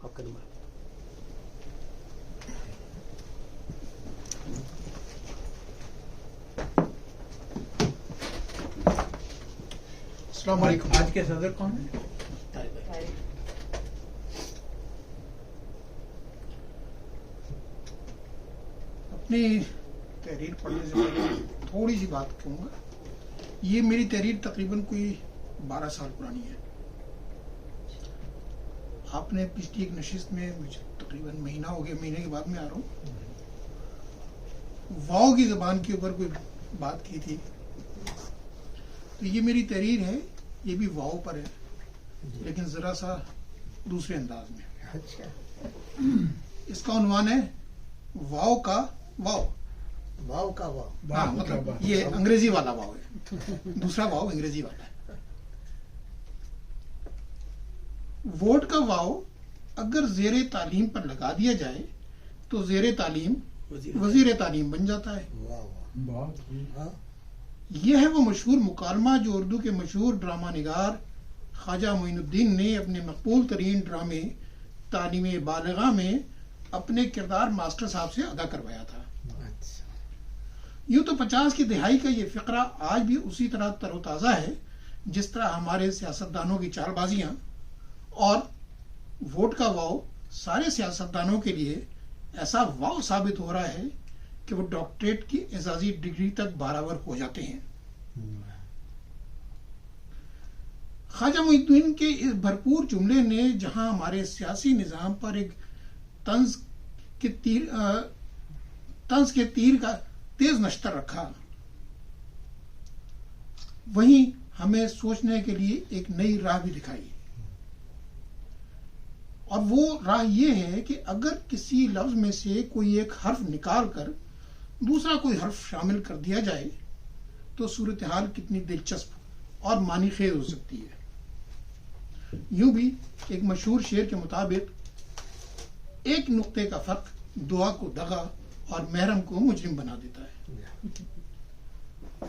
آپ کا نمبر. السلام علیکم. آج کے صدر کون ہے؟ اپنی تحریر پڑھنے سے پہلے تھوڑی سی بات کہوں گا. یہ میری تحریر تقریباً کوئی 12 سال پرانی ہے. آپ نے پچھلی ایک نشست میں مجھے تقریباً مہینہ ہو گیا، مہینے کے بعد میں آ رہا ہوں، واؤ کی زبان کے اوپر کوئی بات کی تھی. تو یہ میری تحریر ہے، یہ بھی واؤ پر ہے لیکن ذرا سا دوسرے انداز میں. اس کا عنوان ہے واؤ کا واؤ. واؤ کا واؤ. ہاں، مطلب یہ انگریزی والا واؤ ہے، دوسرا واؤ انگریزی والا ہے. ووٹ کا واؤ اگر زیر تعلیم پر لگا دیا جائے تو زیر تعلیم وزیر تعلیم بن جاتا ہے. یہ ہے وہ مشہور مکالمہ جو اردو کے مشہور ڈرامہ نگار خواجہ معین الدین نے اپنے مقبول ترین ڈرامے تعلیم بالغہ میں اپنے کردار ماسٹر صاحب سے ادا کروایا تھا. یوں تو 50 کی دہائی کا یہ فقرہ آج بھی اسی طرح تر و تازہ ہے جس طرح ہمارے سیاستدانوں کی چال بازیاں، اور ووٹ کا واؤ سارے سیاستدانوں کے لیے ایسا واؤ ثابت ہو رہا ہے کہ وہ ڈاکٹریٹ کی اعزازی ڈگری تک بارآور ہو جاتے ہیں. خواجہ معین الدین کے اس بھرپور جملے نے جہاں ہمارے سیاسی نظام پر ایک طنز کے تیر کا تیز نشتر رکھا، وہیں ہمیں سوچنے کے لیے ایک نئی راہ بھی دکھائی. اور وہ راہ یہ ہے کہ اگر کسی لفظ میں سے کوئی ایک حرف نکال کر دوسرا کوئی حرف شامل کر دیا جائے تو صورتحال کتنی دلچسپ اور معنی خیز ہو سکتی ہے. یوں بھی ایک مشہور شعر کے مطابق ایک نقطے کا فرق دعا کو دغا اور محرم کو مجرم بنا دیتا ہے.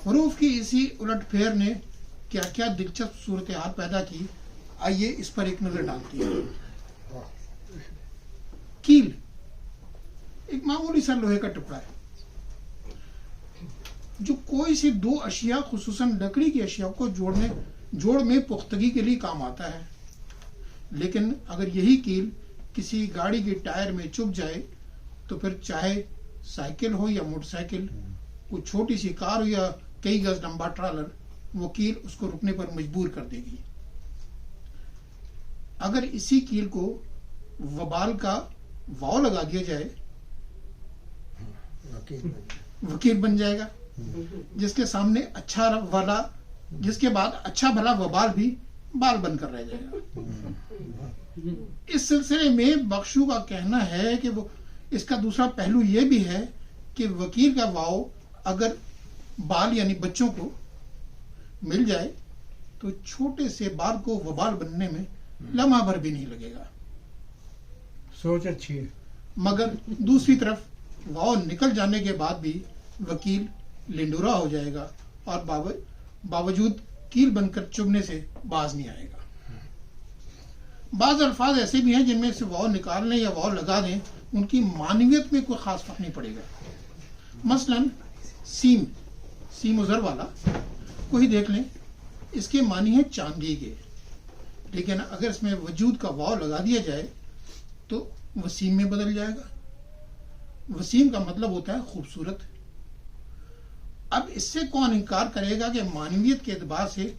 حروف کی اسی الٹ پھیر نے کیا کیا دلچسپ صورتحال پیدا کی، آئیے اس پر ایک نظر ڈالتے ہیں. کیل ایک معمولی سا لوہے کا ٹکڑا ہے جو کوئی سی دو اشیاء خصوصاً لکڑی کی اشیاء کو جوڑ میں پختگی کے لیے کام آتا ہے. لیکن اگر یہی کیل کسی گاڑی کے ٹائر میں چبھ جائے تو پھر چاہے سائیکل ہو یا موٹر سائیکل، کوئی چھوٹی سی کار ہو یا کئی گز لمبا ٹرالر، وہ کیل اس کو رکنے پر مجبور کر دے گی. اگر اسی کیل کو وبال کا واؤ لگا دیا جائے وکیل بن جائے گا، جس کے سامنے جس کے بعد اچھا بھلا وبال بھی بال بن کر رہ جائے گا. اس سلسلے میں بخشو کا کہنا ہے کہ وہ اس کا دوسرا پہلو یہ بھی ہے کہ وکیل کا واؤ اگر بال یعنی بچوں کو مل جائے تو چھوٹے سے بال کو وبال بننے میں لمحہ بھر بھی نہیں لگے گا. سوچ اچھی ہے. مگر دوسری طرف واؤ نکل جانے کے بعد بھی وکیل لنڈورا ہو جائے گا اور باوجود کیل بن کر چبھنے سے باز نہیں آئے گا. بعض الفاظ ایسے بھی ہیں جن میں سے واؤ نکال لیں یا واؤ لگا دیں ان کی معنویت میں کوئی خاص فرق نہیں پڑے گا. مثلا سیم ازر والا کو ہی دیکھ لیں، اس کے معنی ہے چاندی کے، لیکن اگر اس میں وجود کا واؤ لگا دیا جائے تو وسیم میں بدل جائے گا. وسیم کا مطلب ہوتا ہے خوبصورت. اب اس سے کون انکار کرے گا کہ معنویت کے اعتبار سے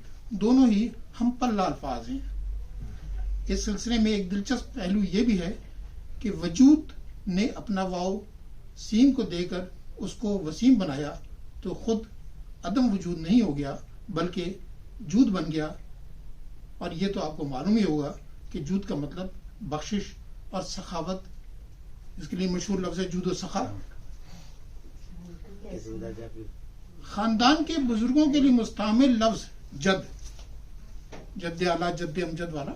دونوں ہی ہم پلہ الفاظ ہیں. اس سلسلے میں ایک دلچسپ پہلو یہ بھی ہے کہ وجود نے اپنا واؤ سیم کو دے کر اس کو وسیم بنایا تو خود عدم وجود نہیں ہو گیا بلکہ جود بن گیا. اور یہ تو آپ کو معلوم ہی ہوگا کہ جود کا مطلب بخشش اور سخاوت، اس کے لیے مشہور لفظ ہے جود و سخا. خاندان کے بزرگوں کے لیے مستعمل لفظ جد اعلیٰ جد امجد والا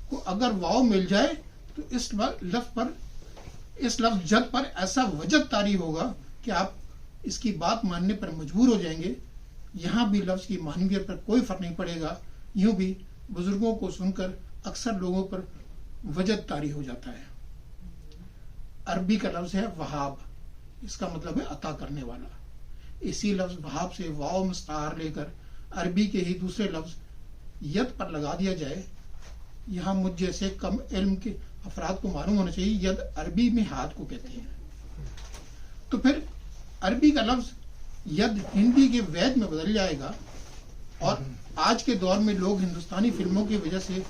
کو اگر واؤ مل جائے تو اس لفظ جد پر ایسا وجد طاری ہوگا کہ آپ اس کی بات ماننے پر مجبور ہو جائیں گے. یہاں بھی لفظ کی معنویت پر کوئی فرق نہیں پڑے گا. یوں بھی بزرگوں کو سن کر اکثر لوگوں پر وجد طاری ہو جاتا ہے. عربی کا لفظ ہے وہاب، اس کا مطلب ہے عطا کرنے والا. اسی لفظ وہاب سے واو مستعار لے کر عربی کے ہی دوسرے لفظ ید پر لگا دیا جائے. یہاں مجھ جیسے کم علم کے افراد کو معلوم ہونا چاہیے ید عربی میں ہاتھ کو کہتے ہیں. تو پھر عربی کا لفظ ید ہندی کے وید میں بدل جائے گا، اور آج کے دور میں لوگ ہندوستانی فلموں کی وجہ سے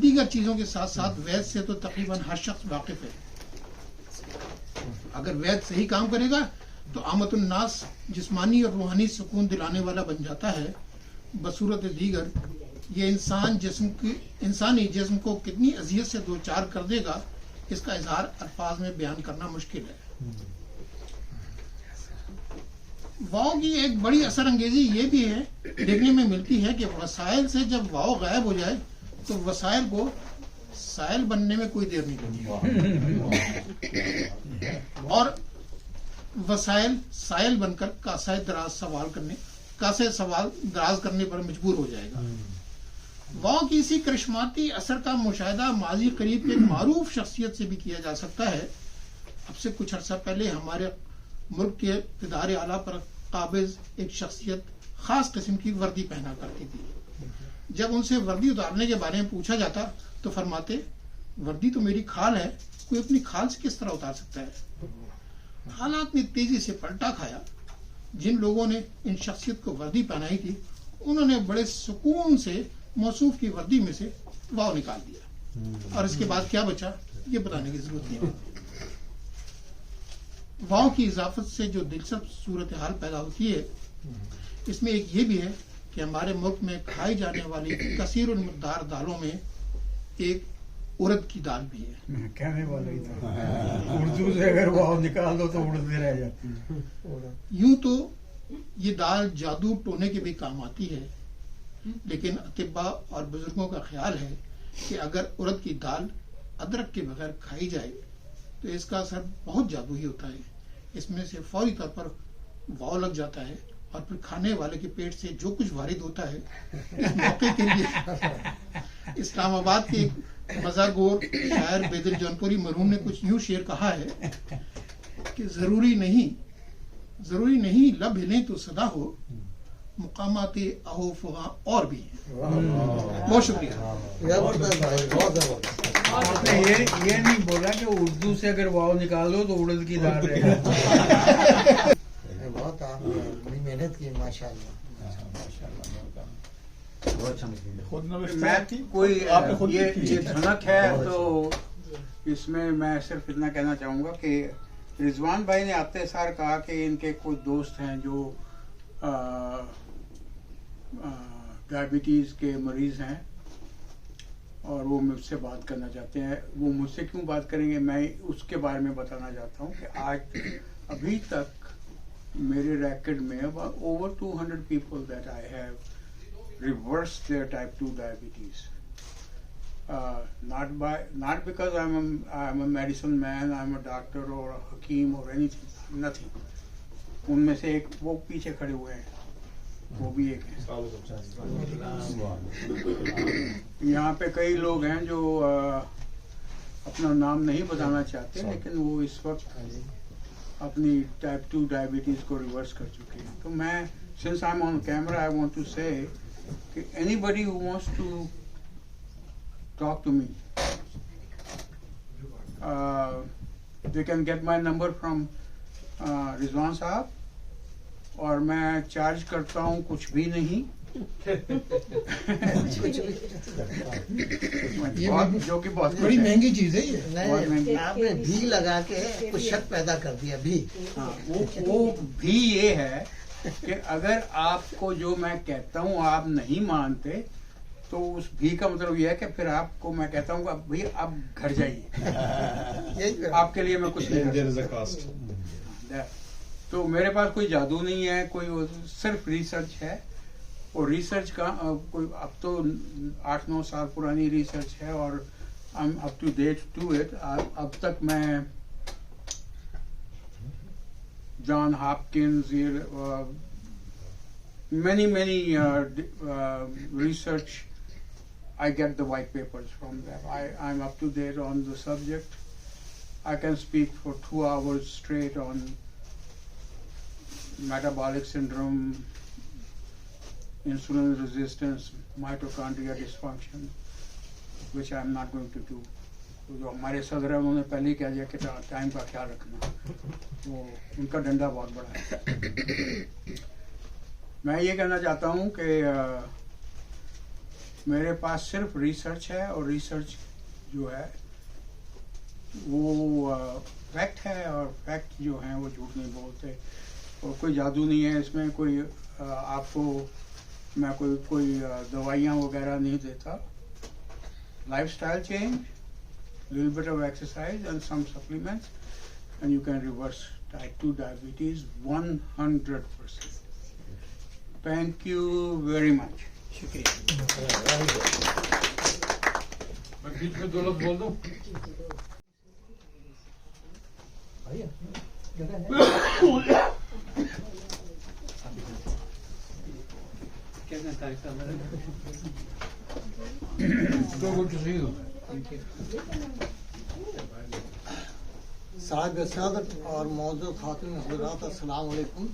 دیگر چیزوں کے ساتھ ساتھ وید سے تو تقریباً ہر شخص واقف ہے. اگر وید صحیح کام کرے گا تو آمد الناس جسمانی اور روحانی سکون دلانے والا بن جاتا ہے. بصورت دیگر یہ انسانی جسم کو کتنی اذیت سے دوچار کر دے گا، اس کا اظہار الفاظ میں بیان کرنا مشکل ہے. واؤ کی ایک بڑی اثر انگیزی یہ بھی ہے دیکھنے میں ملتی ہے کہ وسائل سے جب واؤ غائب ہو جائے تو وسائل کو سائل بننے میں کوئی دیر نہیں لگتی، اور وسائل سائل بن کر کاسہ سوال دراز کرنے پر مجبور ہو جائے گا. واؤ کی اسی کرشماتی اثر کا مشاہدہ ماضی قریب کے ایک معروف شخصیت سے بھی کیا جا سکتا ہے. اب سے کچھ عرصہ پہلے ہمارے ملک کے اقتدار اعلیٰ پر قابض ایک شخصیت خاص قسم کی وردی پہنا کرتی تھی. جب ان سے وردی اتارنے کے بارے میں پوچھا جاتا تو فرماتے وردی تو میری کھال ہے، کوئی اپنی کھال سے کس طرح اتار سکتا ہے. حالات نے تیزی سے پلٹا کھایا. جن لوگوں نے ان شخصیت کو وردی پہنائی تھی انہوں نے بڑے سکون سے موصوف کی وردی میں سے واو نکال دیا، اور اس کے بعد کیا بچا یہ بتانے کی ضرورت نہیں ہے. واو کی اضافت سے جو دلچسپ صورتحال پیدا ہوتی ہے اس میں ایک یہ بھی ہے کہ ہمارے ملک میں کھائی جانے والی کثیر المقدار دالوں میں ایک ارد کی دال بھی ہے. کہنے والا ہی تھا اردو سے اگر واو نکال دو تو اڑتے رہ جاتے. یوں تو یہ دال جادو ٹونے کے بھی کام آتی ہے، لیکن اطباء اور بزرگوں کا خیال ہے کہ اگر ارد کی دال ادرک کے بغیر کھائی جائے تو اس کا اثر بہت جادوئی ہوتا ہے. اس میں سے فوری طور پر واو لگ جاتا ہے، اور پھر کھانے والے کے پیٹ سے جو کچھ وارد ہوتا ہے اس موقع کے لیے اسلام آباد کے ایک مزاگور شاعر بیدل جونپوری مرحوم نے کچھ یوں شعر کہا ہے کہ ضروری نہیں لب ہلیں تو صدا ہو، مقامات اہو فغاں اور بھی ہیں. بہت شکریہ. زبردست بھائی، بہت زبردست. آپ نے یہ نہیں بولا کہ اردو سے اگر واو نکال دو تو اڑد کی دال رہے گا. بہت آپ نے بڑی محنت کی ماشاء اللہ. کوئی یہ دھنک ہے تو اس میں میں صرف اتنا کہنا چاہوں گا کہ رضوان بھائی نے آتے سار کہا کہ ان کے کچھ دوست ہیں جو ڈائبٹیز کے مریض ہیں اور وہ مجھ سے بات کرنا چاہتے ہیں. وہ مجھ سے کیوں بات کریں گے میں اس کے بارے میں بتانا چاہتا ہوں کہ آج ابھی تک میرے ریکارڈ میں over 200 people that I have reversed their type 2 diabetes. Not because I'm a medicine man, I'm a doctor or a hakim or anything, nothing. ان میں سے ایک وہ پیچھے کھڑے ہوئے ہیں، وہ بھی ایک ہے. یہاں پہ کئی لوگ ہیں جو اپنا نام نہیں بتانا چاہتے لیکن وہ اس وقت اپنی ٹائپ 2 ڈائبٹیز کو ریورس کر چکے ہیں. تو میں since I'm on camera I want to say کہ anybody who wants to talk to me they can get my number from رضوان صاحب، اور میں چارج کرتا ہوں کچھ بھی نہیں جو کہ بہت بڑی مہنگی چیز ہے یہ. نہیں، آپ نے بھی لگا کے کچھ شک پیدا کر دیا. بھی وہ بھی یہ ہے کہ اگر آپ کو جو میں کہتا ہوں آپ نہیں مانتے تو اس بھی کا مطلب یہ ہے کہ پھر آپ کو میں کہتا ہوں کہ بھائی آپ گھر جائیے، آپ کے لیے میں کچھ نہیں. تو میرے پاس کوئی جادو نہیں ہے، کوئی صرف ریسرچ ہے، اور ریسرچ کا کوئی اب تو 8-9 سال پرانی ریسرچ ہے اور I'm up to date to it. اب تک میں جان Hopkins many research I get the white papers from them. I'm up to date on the subject. I can speak for 2 hours straight on metabolic syndrome, insulin resistance, mitochondria dysfunction, which I'm not going to do. جو ہمارے صدر ہیں انہوں نے پہلے ہی کہہ دیا کہ ٹائم کا خیال رکھنا، وہ ان کا ڈنڈا بہت بڑا ہے. میں یہ کہنا چاہتا ہوں کہ میرے پاس صرف ریسرچ ہے، اور ریسرچ جو ہے وہ فیکٹ ہے، اور فیکٹ جو ہیں وہ جھوٹ نہیں بولتے، اور کوئی جادو نہیں ہے اس میں، کوئی آپ کو میں کوئی دوائیاں وغیرہ نہیں دیتا. Life style change, little bit of exercise and some supplements, and you can reverse type 2 diabetes 100%. Thank you very much. میں بیچ میں 2 لفظ بول دوں. صاحب صدر اور موضوع خاتون حضرات السلام علیکم.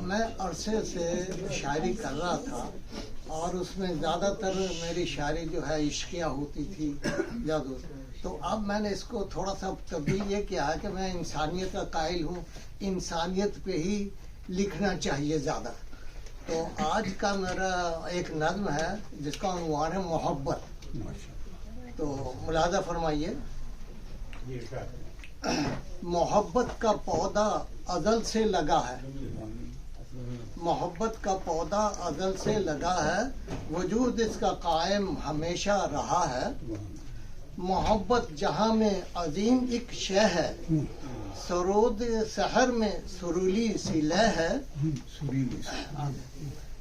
میں عرصے سے شاعری کر رہا تھا اور اس میں زیادہ تر میری شاعری جو ہے عشقیہ ہوتی تھی جادو. تو اب میں نے اس کو تھوڑا سا تبدیل یہ کیا ہے کہ میں انسانیت کا قائل ہوں, انسانیت پہ ہی لکھنا چاہیے زیادہ. تو آج کا میرا ایک نظم ہے جس کا عنوان ہے محبت. تو ملاحظہ فرمائیے. محبت کا پودا ازل سے لگا ہے, محبت کا پودا ازل سے لگا ہے, وجود اس کا قائم ہمیشہ رہا ہے. محبت جہاں میں عظیم ایک شے ہے, سرود سحر میں سرولی سی لے ہے.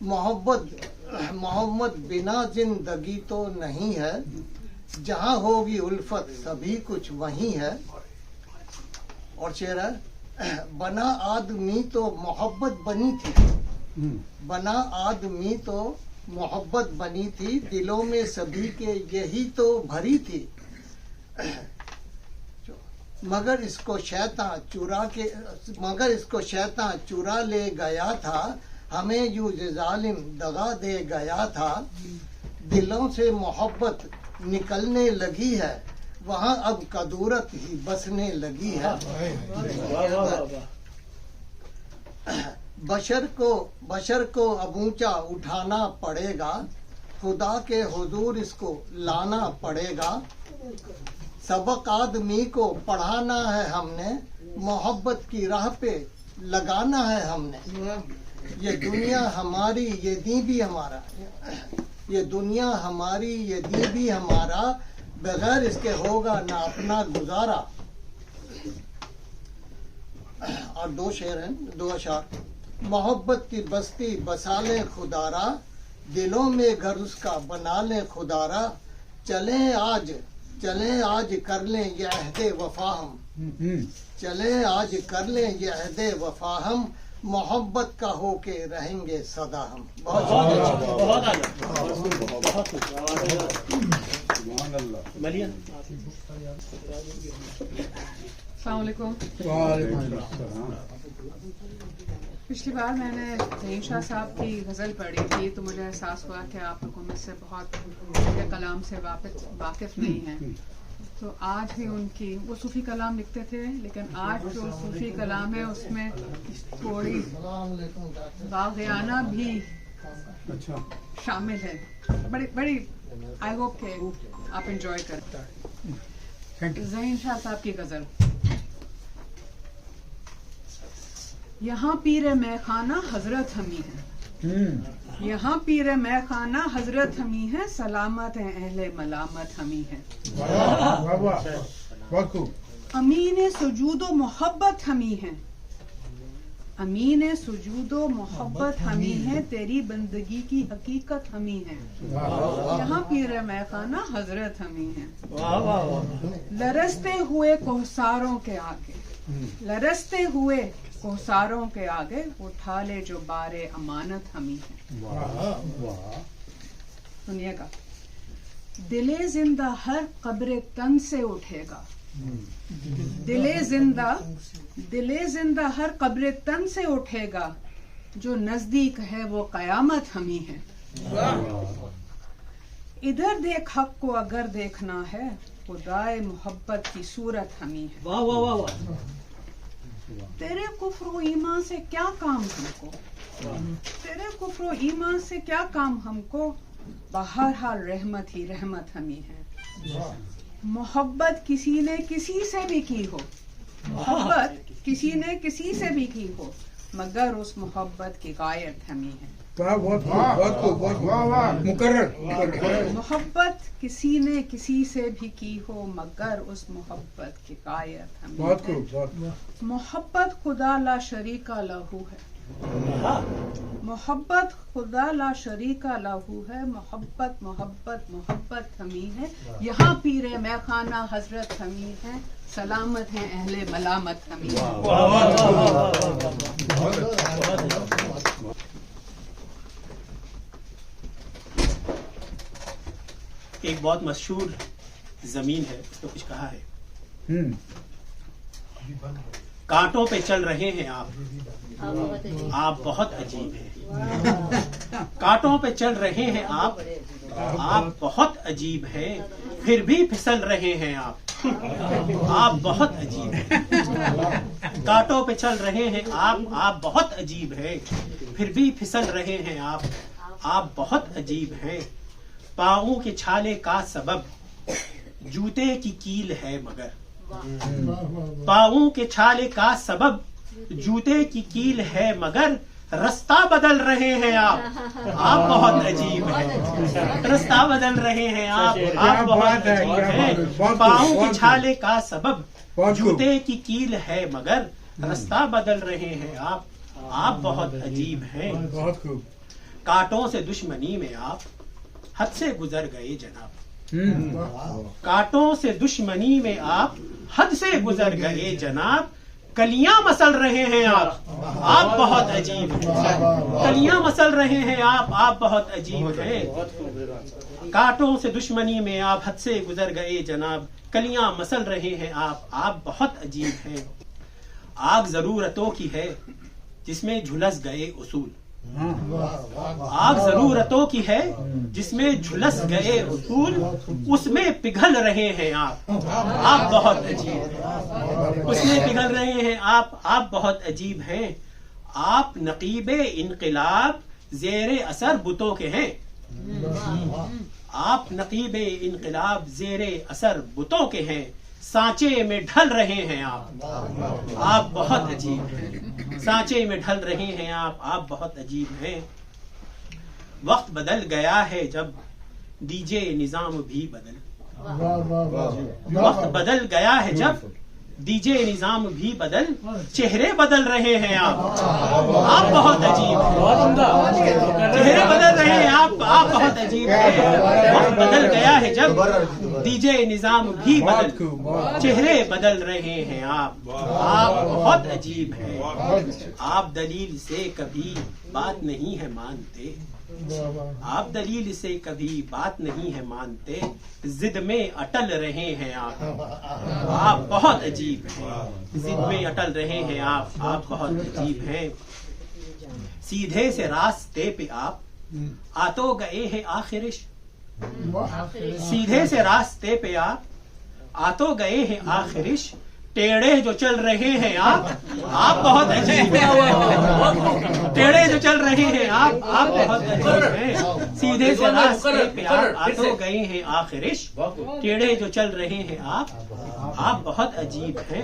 محبت بنا زندگی تو نہیں ہے, جہاں ہوگی الفت سبھی کچھ وہیں ہے. اور شعر ہے, بنا آدمی تو محبت بنی تھی, بنا آدمی تو محبت بنی تھی, دلوں میں سبھی کے یہی تو بھری تھی. مگر اس کو شیطان چرا لے گیا تھا, ہمیں یوں ظالم دغا دے گیا تھا. دلوں سے محبت نکلنے لگی ہے, وہاں اب کدورت ہی بسنے لگی ہے. بشر کو اب اونچا اٹھانا پڑے گا, خدا کے حضور اس کو لانا پڑے گا. سبق آدمی کو پڑھانا ہے ہم نے, محبت کی راہ پہ لگانا ہے ہم نے. یہ دنیا ہماری یہ دین بھی ہمارا, یہ دنیا ہماری یہ دین بھی ہمارا, بغیر اس کے ہوگا نہ اپنا گزارا. اور 2 شعر ہیں, 2 اشعار. محبت کی بستی بسا لیں خدارا, دلوں میں گھر اس کا بنا لیں خدارا. چلیں آج کر لیں یہ عہد وفا ہم, چلیں آج کر لیں یہ عہد وفا ہم, محبت کا ہو کے رہیں گے صدا ہم. السلام علیکم. پچھلی بار میں نے ظہیر شاہ صاحب کی غزل پڑھی تھی تو مجھے احساس ہوا کہ آپ لوگوں میں سے بہت ان کے کلام سے واقف نہیں ہیں. تو آج بھی ان کی, وہ صوفی کلام لکھتے تھے, لیکن آج جو صوفی کلام ہے اس میں تھوڑی واقعانہ بھی شامل ہے. بڑی آئی ہوپ کہ آپ انجوائے کرتے ہیں. ظہیر شاہ صاحب کی غزل. یہاں پیر مے خانہ حضرت ہمی ہے, یہاں پیر مے خانہ حضرت ہمی ہے, سلامت ہیں اہل ملامت ہمی ہے. امین سجود و محبت ہمی ہے, امین سجود و محبت ہمی ہے, تیری بندگی کی حقیقت ہمی ہے. یہاں پیر مے خانہ حضرت ہمی ہے. لرزتے ہوئے کوہساروں کے آگے, لرزتے ہوئے کوہساروں کے آگے, اٹھا لے جو بارے امانت ہمی ہے. سنیے گا. دل زندہ ہر قبر تن سے اٹھے گا. دل زندہ ہر قبر تن سے اٹھے گا. جو نزدیک ہے وہ قیامت ہمیں ہے. ادھر دیکھ حق کو اگر دیکھنا ہے خدائے محبت کی صورت ہمیں ہے. واہ واہ واہ واہ. تیرے کفر و ایمان سے کیا کام ہم کو, تیرے کفر و ایمان سے کیا کام ہم کو. بہرحال رحمت ہی رحمت ہمیں ہے. محبت کسی نے کسی سے بھی کی ہو, محبت کسی نے کسی سے بھی کی ہو, مگر اس محبت کی غایت ہمیں ہے. مقرر. محبت کسی نے کسی سے بھی کی ہو, مگر اس محبت کی غایت ہمیں ہے. محبت خدا لا شریک لہو ہے. محبت خدا لا شریک لہو ہے. محبت محبت محبت ہمیں ہے. یہاں پیر میں خانہ حضرت ہمیں ہے. سلامت ہیں اہل ملامت ہمیں ہے. ایک بہت مشہور زمین ہے, اس نے کچھ کہا ہے. کانٹوں پہ چل رہے ہیں آپ بہت عجیب ہیں. کانٹوں پہ چل رہے ہیں آپ بہت عجیب ہیں. پھر بھی پھسل رہے ہیں آپ بہت عجیب ہیں. کانٹوں پہ چل رہے ہیں آپ بہت عجیب ہیں. پھر بھی پھسل رہے ہیں آپ بہت عجیب ہیں. پاؤں کے چھالے کا سبب جوتے کی کیل ہے مگر. پاؤں کے چھالے کا سبب جوتے کی کیل ہے مگر. رستہ بدل رہے ہیں آپ بہت عجیب ہیں. رستہ بدل رہے ہیں آپ بہت عجیب ہیں. پاؤں کے چھالے کا سبب جوتے کی کیل ہے مگر. رستہ بدل رہے ہیں آپ بہت عجیب ہیں. کانٹوں سے دشمنی میں آپ حد سے گزر گئے جناب. کانٹوں سے دشمنی میں آپ حد سے گزر گئے جناب. کلیاں مسل رہے ہیں آپ بہت عجیب ہیں. کلیاں مسل رہے ہیں آپ بہت عجیب ہیں. کانٹوں سے دشمنی میں آپ حد سے گزر گئے جناب. کلیاں مسل رہے ہیں آپ بہت عجیب ہیں. آگ ضرورتوں کی ہے جس میں جھلس گئے اصول. آگ ضرورتوں کی ہے جس میں جھلس گئے اصول. اس میں پگھل رہے ہیں آپ بہت عجیب ہیں. اس میں پگھل رہے ہیں آپ بہت عجیب ہیں. آپ نقیب انقلاب زیر اثر بتوں کے ہیں. آپ نقیب انقلاب زیر اثر بتوں کے ہیں. سانچے میں ڈھل رہے ہیں آپ بہت عجیب ہیں. سانچے میں ڈھل رہے ہیں آپ بہت عجیب ہیں. وقت بدل گیا ہے جب دیجے نظام بھی بدل. وقت بدل گیا ہے جب دیجے نظام بھی بدل. چہرے بدل رہے ہیں آپ بہت عجیب ہیں. چہرے بدل رہے ہیں آپ بہت عجیب ہیں. وقت بدل گیا ہے جب دیجے نظام بھی بدل. چہرے بدل رہے ہیں آپ بہت عجیب ہیں. آپ دلیل سے کبھی بات نہیں ہے مانتے. آپ دلیل سے کبھی بات نہیں ہے مانتے. ضد میں اٹل رہے ہیں آپ بہت عجیب ہیں. ضد میں اٹل رہے ہیں آپ بہت عجیب ہیں. سیدھے سے راستے پہ آپ آتو گئے ہیں آخرش. سیدھے سے راستے پہ آپ آتو گئے ہیں آخرش. ٹیڑے جو چل رہے ہیں آپ بہت عجیب ہیں. ٹیڑے جو چل رہے ہیں آپ بہت عجیب ہیں. سیدھے سے راستے پہ آپ آتو گئے ہیں آخرش. ٹیڑے جو چل رہے ہیں آپ بہت عجیب ہیں.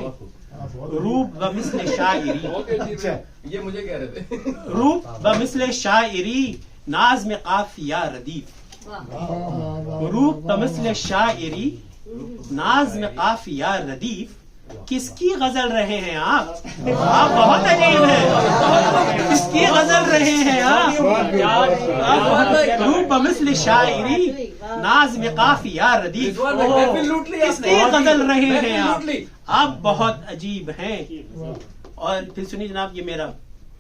روپ و مثل شاعری یہ مجھے کہہ رہے تھے. روپ و مثل شاعری ناز میں قافیہ ردیف. روپ و مثل شاعری ناز میں قافیہ ردیف. کس کی غزل رہے ہیں آپ بہت عجیب ہیں. کس کی غزل رہے ہیں آپ روپ مثل شاعری ناز میں قافیہ ردیف. کس کی غزل رہے ہیں آپ بہت عجیب ہیں. اور پھر سنیے جناب, یہ میرا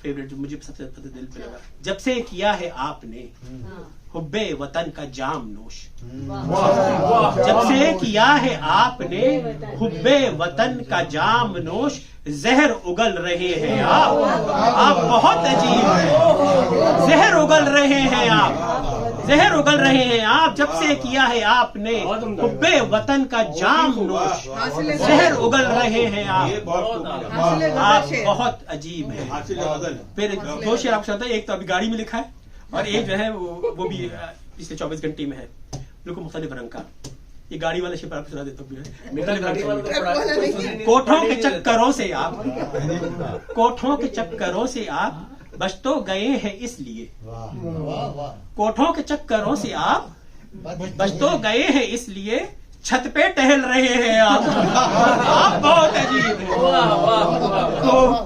فیوریٹ جو مجھے سب سے دل پہ لگا، جب سے کیا ہے آپ نے حب وطن کا جام نوش، جب سے کیا ہے آپ نے حب وطن کا جام نوش، زہر اگل رہے ہیں آپ بہت عجیب ہیں، زہر اگل رہے ہیں آپ، زہر اگل رہے ہیں آپ، جب سے کیا ہے آپ نے حب وطن کا جام نوش، زہر اگل رہے ہیں آپ بہت عجیب ہیں۔ پھر دو شعر آپ سناتا ہے، ایک تو ابھی گاڑی میں لکھا ہے اور ایک جو ہے وہ بھی پچھلے 24 گھنٹے میں ہے، بالکل مختلف رنگ کا۔ یہ گاڑی والا شعر آپ سنا دیتا ہوں۔ کوٹھوں کے چکروں سے آپ، کوٹھوں کے چکروں سے آپ بچ تو گئے ہیں اس لیے، کوٹھوں کے چکروں سے آپ بچ تو گئے ہیں اس لیے، چھت پہ ٹہل رہے ہیں آپ بہت عجیب ہیں،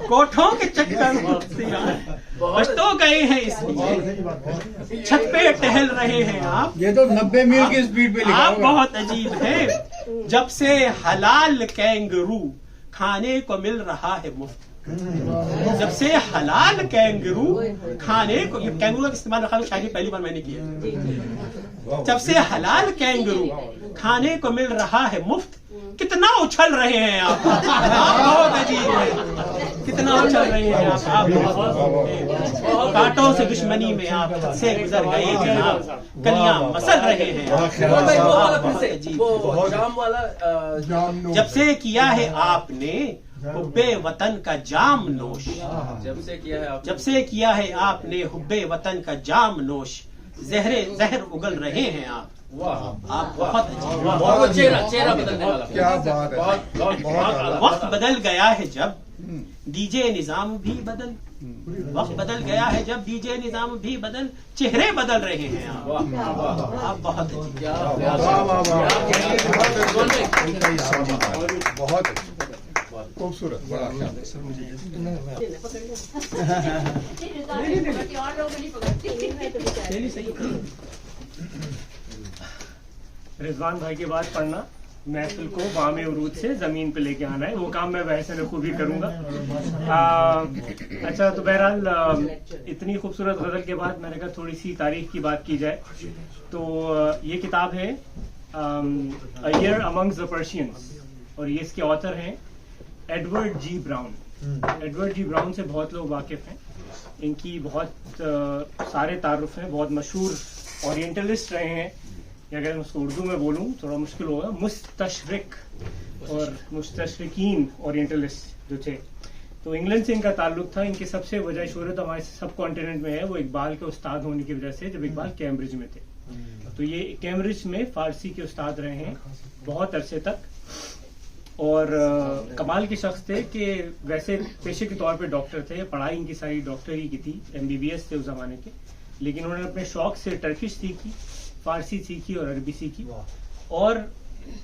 کوٹھوں کے چکروں سے بچ تو گئے ہیں اس لیے، چھت پہ ٹہل رہے ہیں آپ، یہ تو 90 میل کی اسپیڈ پہ لکھا آپ بہت عجیب ہیں، جب سے حلال کینگرو کھانے کو مل رہا ہے مفت، جب سے حلال کینگرو کھانے کو، یہ کینگرو کا استعمال رکھا شاید پہلی بار میں نے کیا، جب سے حلال کینگرو کھانے کو مل رہا ہے مفت، کتنا اچھل رہے ہیں آپ بہت عجیب ہے، کتنا اچھل رہے ہیں آپ بہت، کانٹوں سے دشمنی میں آپ حد سے گزر گئے جناب، کلیاں مسل رہے ہیں بہت عجیب، جب سے کیا ہے آپ نے حب وطن کا جام نوش، جب سے کیا ہے آپ نے حب وطن کا جام نوش، زہر اگل رہے ہیں آپ بہت عجیب، چہرہ بدلنے والا، کیا بات ہے، وقت بدل گیا ہے جب ڈی جے نظام بھی بدل، وقت بدل گیا ہے جب ڈی جے نظام بھی بدل، چہرے بدل رہے ہیں آپ بہت عجیب، بہت خوبصورت، بڑا رضوان بھائی کی بات پڑھنا، محفل کو بام عروج سے زمین پہ لے کے آنا ہے، وہ کام میں ویسے بخوبی کروں گا۔ اچھا، تو بہرحال اتنی خوبصورت غزل کے بعد میں نے کہا تھوڑی سی تاریخ کی بات کی جائے، تو یہ کتاب ہے A Year Amongst the Persians، اور یہ اس کے آتھر ہیں ایڈورڈ جی براؤن۔ ایڈورڈ جی براؤن سے بہت لوگ واقف ہیں، ان کی بہت سارے تعارف ہیں، بہت مشہور اورینٹلسٹ رہے ہیں، یا اگر میں اس کو اردو میں بولوں تھوڑا مشکل ہوگا، مستشرق اور مستشرقین اورینٹلسٹ جو تھے، تو انگلینڈ سے ان کا تعلق تھا۔ ان کی سب سے وجہ شہرت ہمارے سب کانٹیننٹ میں ہے، وہ اقبال کے استاد ہونے کی وجہ سے، جب اقبال کیمبرج میں تھے، تو یہ کیمبرج میں فارسی کے استاد رہے ہیں بہت عرصے تک، اور کمال کے شخص تھے کہ ویسے پیشے کے طور پہ ڈاکٹر تھے، پڑھائی ان کی ساری ڈاکٹری کی تھی، MBBS تھے اس زمانے کے، لیکن انہوں نے اپنے شوق سے ٹرکش سیکھی، فارسی سیکھی اور عربی سیکھی، اور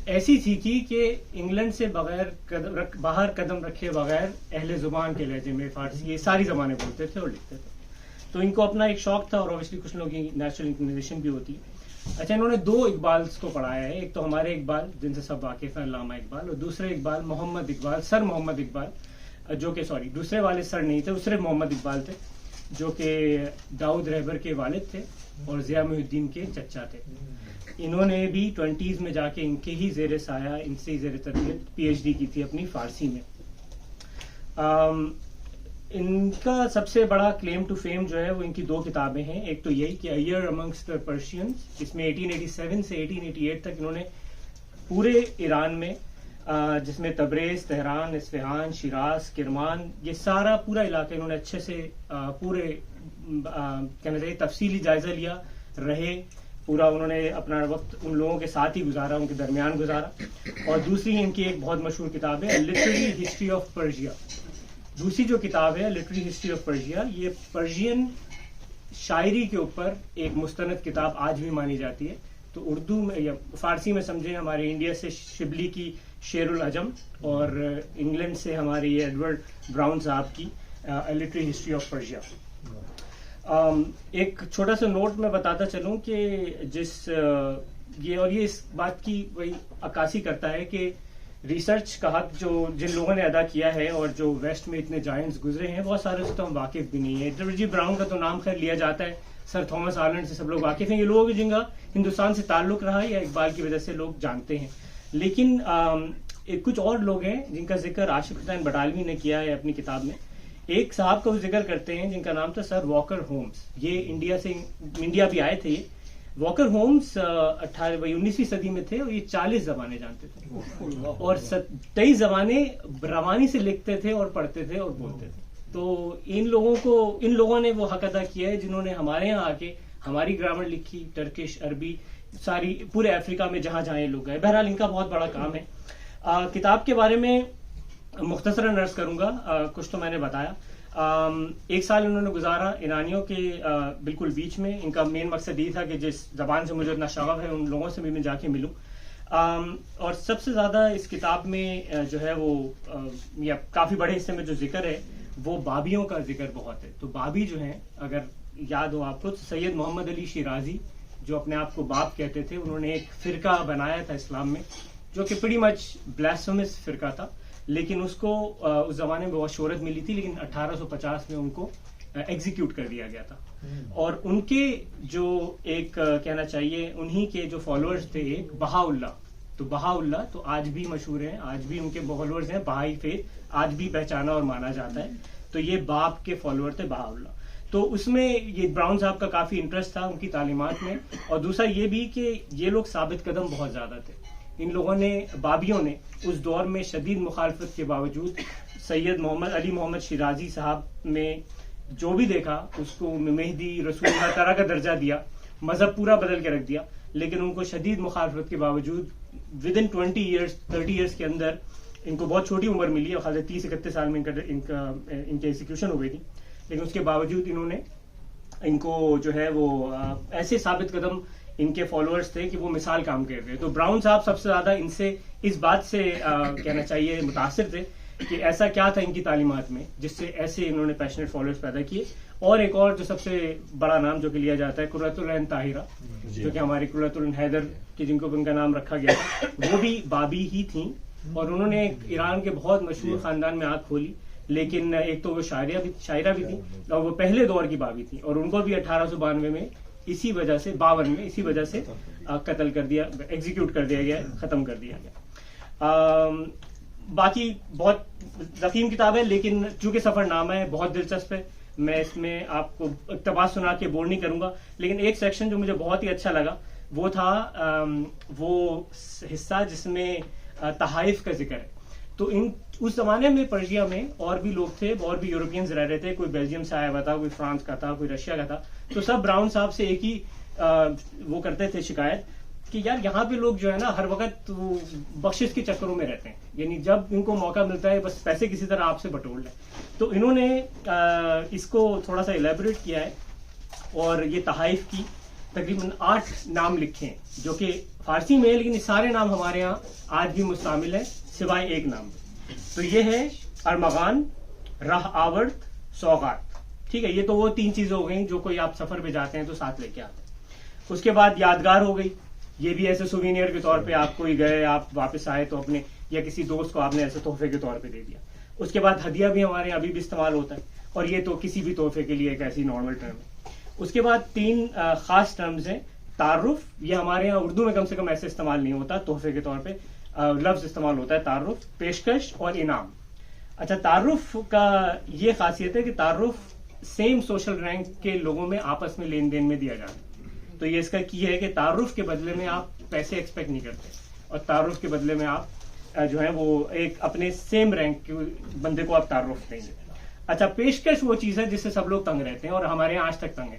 ایسی سیکھی کہ انگلینڈ سے باہر قدم رکھے بغیر اہل زبان کے لہجے میں فارسی یہ ساری زبانیں بولتے تھے اور لکھتے تھے، تو ان کو اپنا ایک شوق تھا، اور اوبیسلی کچھ لوگوں کی نیچرل انکلینیشن بھی ہوتی ہے۔ اچھا، انہوں نے 2 اقبالس کو پڑھایا ہے، ایک تو ہمارے اقبال جن سے سب واقف ہیں، علامہ اقبال، اور دوسرے اقبال محمد اقبال، سر محمد اقبال، جو کہ دوسرے والے سر نہیں تھے، دوسرے محمد اقبال تھے، جو کہ داؤد رہبر کے والد تھے اور ضیاء محی الدین کے چچا تھے۔ انہوں نے بھی 20s میں جا کے ان کے ہی زیر سایہ، ان سے زیر تربیت PhD کی تھی اپنی فارسی میں۔ ان کا سب سے بڑا کلیم ٹو فیم جو ہے وہ ان کی 2 کتابیں ہیں، ایک تو یہی کہ A Year Amongst the Persians، جس میں 1887 سے 1888 تک انہوں نے پورے ایران میں، جس میں تبریز، تہران، اصفہان، شیراز، کرمان، یہ سارا پورا علاقہ انہوں نے اچھے سے پورے کہنا چاہیے تفصیلی جائزہ لیا، رہے پورا، انہوں نے اپنا وقت ان لوگوں کے ساتھ ہی گزارا، ان کے درمیان گزارا۔ اور دوسری ان کی ایک بہت مشہور کتاب ہے لٹریری ہسٹری آف پرشیا۔ دوسری جو کتاب ہے لٹریری ہسٹری آف پرشیا، یہ پرشین شاعری کے اوپر ایک مستند کتاب آج بھی مانی جاتی ہے، تو اردو میں یا فارسی میں سمجھیں ہمارے انڈیا سے شبلی کی شعر العجم، اور انگلینڈ سے ہمارے یہ ایڈورڈ براؤن صاحب کی لٹریری ہسٹری آف پرشیا۔ ایک چھوٹا سا نوٹ میں بتاتا چلوں کہ یہ اس بات کی وہی عکاسی کرتا ہے کہ ریسرچ کا حق جو جن لوگوں نے ادا کیا ہے اور جو ویسٹ میں اتنے جائنٹس گزرے ہیں بہت سارے سے تو ہم واقف بھی نہیں ہیں. ایڈورڈ جی براؤن کا تو نام خیر لیا جاتا ہے, سر تھامس آلینڈ سے سب لوگ واقف ہیں, یہ لوگ جن کا ہندوستان سے تعلق رہا یا اقبال کی وجہ سے لوگ جانتے ہیں. لیکن کچھ اور لوگ ہیں جن کا ذکر عاشق حسین بٹالوی نے کیا ہے اپنی کتاب میں. ایک صاحب کا وہ ذکر کرتے ہیں جن کا نام تھا سر واکر ہومز. یہ انڈیا بھی آئے تھے. یہ واکر ہومز 19ویں صدی میں تھے اور یہ 40 زبانیں جانتے تھے اور 23 زبانیں روانی سے لکھتے تھے اور پڑھتے تھے اور بولتے تھے. تو ان لوگوں نے وہ حق ادا کیا ہے جنہوں نے ہمارے یہاں آ کے ہماری گرامر لکھی, ٹرکش, عربی, ساری پورے افریقہ میں جہاں جہاں یہ لوگ گئے. بہرحال ان کا بہت بڑا کام ہے. کتاب کے بارے میں مختصراً عرض کروں گا, کچھ تو میں نے بتایا. 1 سال انہوں نے گزارا ایرانیوں کے بالکل بیچ میں. ان کا مین مقصد یہ تھا کہ جس زبان سے مجھے اتنا شغف ہے ان لوگوں سے بھی میں جا کے ملوں. اور سب سے زیادہ اس کتاب میں جو ہے وہ یا کافی بڑے حصے میں جو ذکر ہے وہ بابیوں کا ذکر بہت ہے. تو بابی جو ہیں اگر یاد ہو آپ کو, سید محمد علی شیرازی جو اپنے آپ کو باب کہتے تھے, انہوں نے ایک فرقہ بنایا تھا اسلام میں جو کہ پریٹی مچ بلاسفیمس فرقہ تھا, لیکن اس کو اس زمانے میں بہت شہرت ملی تھی, لیکن 1850 میں ان کو ایگزیکیوٹ کر دیا گیا تھا. اور ان کے جو ایک کہنا چاہیے انہی کے جو فالوورز تھے ایک بہاءاللہ. تو بہاءاللہ تو آج بھی مشہور ہیں, آج بھی ان کے فالوورز ہیں. بہائی فیتھ آج بھی پہچانا اور مانا جاتا ہے. تو یہ باپ کے فالوور تھے بہاءاللہ. تو اس میں یہ براؤن صاحب کا کافی انٹرسٹ تھا ان کی تعلیمات میں. اور دوسرا یہ بھی کہ یہ لوگ ثابت قدم بہت زیادہ تھے. ان لوگوں نے, بابیوں نے, اس دور میں شدید مخالفت کے باوجود سید محمد علی محمد شیرازی صاحب میں جو بھی دیکھا اس کو مہدی, رسول, ہر طرح کا درجہ دیا, مذہب پورا بدل کے رکھ دیا. لیکن ان کو شدید مخالفت کے باوجود ودن 30 ایئرس کے اندر ان کو بہت چھوٹی عمر ملی, اور خاص 30-31 سال میں ان کی ایگزیکیوشن ہو گئی تھی. لیکن اس کے باوجود انہوں نے ان کو جو ہے وہ ایسے ثابت قدم ان کے فالوورز تھے کہ وہ مثال کام کر رہے. تو براؤن صاحب سب سے زیادہ ان سے اس بات سے کہنا چاہیے متاثر تھے کہ ایسا کیا تھا ان کی تعلیمات میں جس سے ایسے انہوں نے پیشنیٹ فالوورز پیدا کیے. اور ایک اور جو سب سے بڑا نام جو کہ لیا جاتا ہے قرۃ العین طاہرہ, جو کہ ہماری قرۃ العین حیدر کی جن کو ان کا نام رکھا گیا تھا, وہ بھی بابی ہی تھیں. اور انہوں نے ایران کے بہت مشہور خاندان میں آنکھ کھولی. لیکن ایک تو وہ شاعرہ بھی تھیں اور وہ پہلے دور کی بابی تھیں, اور ان کو بھی 1892 میں اسی وجہ سے 52 میں اسی وجہ سے قتل کر دیا, ایگزیکیوٹ کر دیا گیا, ختم کر دیا گیا. باقی بہت ضخیم کتاب ہے, لیکن چونکہ سفر نامہ ہے بہت دلچسپ ہے. میں اس میں آپ کو اقتباس سنا کے بور نہیں کروں گا, لیکن ایک سیکشن جو مجھے بہت ہی اچھا لگا وہ تھا وہ حصہ جس میں تحائف کا ذکر ہے. تو اس زمانے میں پرشیا میں اور بھی لوگ تھے, اور بھی یورپینز رہ رہے تھے. کوئی بیلجیم سے آیا ہوا تھا, کوئی فرانس کا تھا, کوئی رشیا کا تھا. تو سب براؤن صاحب سے ایک ہی وہ کرتے تھے شکایت کہ یار یہاں پہ لوگ جو ہے نا ہر وقت بخشش کے چکروں میں رہتے ہیں, یعنی جب ان کو موقع ملتا ہے بس پیسے کسی طرح آپ سے بٹور لیں. تو انہوں نے اس کو تھوڑا سا الیبوریٹ کیا ہے, اور یہ تحائف کی تقریباً 8 نام لکھے ہیں جو کہ فارسی میں ہے, لیکن یہ سارے نام ہمارے یہاں آج بھی مستعمل ہیں سوائے ایک نام. تو یہ ہے ارمغان, راہ آورد, سوغات. ٹھیک ہے, یہ تو وہ 3 چیزیں ہو گئیں جو کوئی آپ سفر پہ جاتے ہیں تو ساتھ لے کے آتے ہیں. اس کے بعد یادگار ہو گئی, یہ بھی ایسے سووینئر کے طور پہ آپ کوئی گئے, آپ واپس آئے تو اپنے یا کسی دوست کو آپ نے ایسے تحفے کے طور پہ دے دیا. اس کے بعد ہدیہ بھی ہمارے یہاں ابھی بھی استعمال ہوتا ہے, اور یہ تو کسی بھی تحفے کے لیے ایک ایسی نارمل ٹرم ہے. اس کے بعد 3 خاص ٹرمز ہیں. تعارف, یہ ہمارے یہاں اردو میں کم سے کم ایسے استعمال نہیں ہوتا, تحفے کے طور پہ لفظ استعمال ہوتا ہے تعارف, پیشکش اور انعام. اچھا, تعارف کا یہ خاصیت ہے کہ تعارف سیم سوشل رینک کے لوگوں میں آپس میں لین دین میں دیا جاتا ہے. تو یہ اس کا کی ہے کہ تعارف کے بدلے میں آپ پیسے ایکسپیکٹ نہیں کرتے, اور تعارف کے بدلے میں آپ جو ہے وہ ایک اپنے سیم رینک کے بندے کو آپ تعارف دیں گے. اچھا, پیشکش وہ چیز ہے جس سے سب لوگ تنگ رہتے ہیں, اور ہمارے یہاں آج تک تنگ ہے.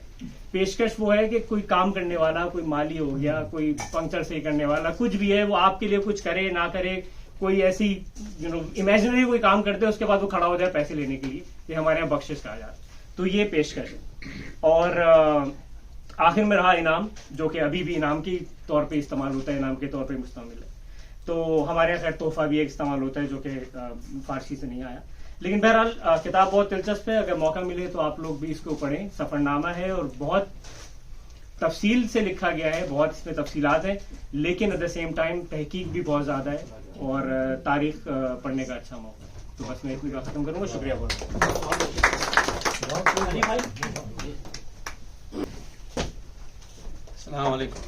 پیشکش وہ ہے کہ کوئی کام کرنے والا, کوئی مالی ہو گیا, کوئی پنکچر صحیح کرنے والا, کچھ بھی ہے, وہ آپ کے لیے کچھ کرے نہ کرے, کوئی ایسی امیجنری کوئی کام کرتے اس کے بعد وہ کھڑا ہو جائے پیسے لینے کے لیے, یہ ہمارے یہاں بخشش کہا جاتا ہے. تو یہ پیشکش ہے. اور آخر میں رہا انعام, جو کہ ابھی بھی انعام کے طور پہ استعمال ہوتا ہے, انعام کے طور پہ مستعمل ہے. تو ہمارے یہاں خیر تحفہ بھی ایک استعمال ہوتا ہے جو کہ فارسی سے نہیں آیا. لیکن بہرحال کتاب بہت دلچسپ ہے, اگر موقع ملے تو آپ لوگ بھی اس کو پڑھیں. سفر نامہ ہے اور بہت تفصیل سے لکھا گیا ہے، بہت اس میں تفصیلات ہیں، لیکن ایٹ دا سیم ٹائم تحقیق بھی بہت زیادہ ہے اور تاریخ پڑھنے کا اچھا موقع ہے. تو بس میں اتنی بات ختم کروں گا. شکریہ بہت. السلام علیکم.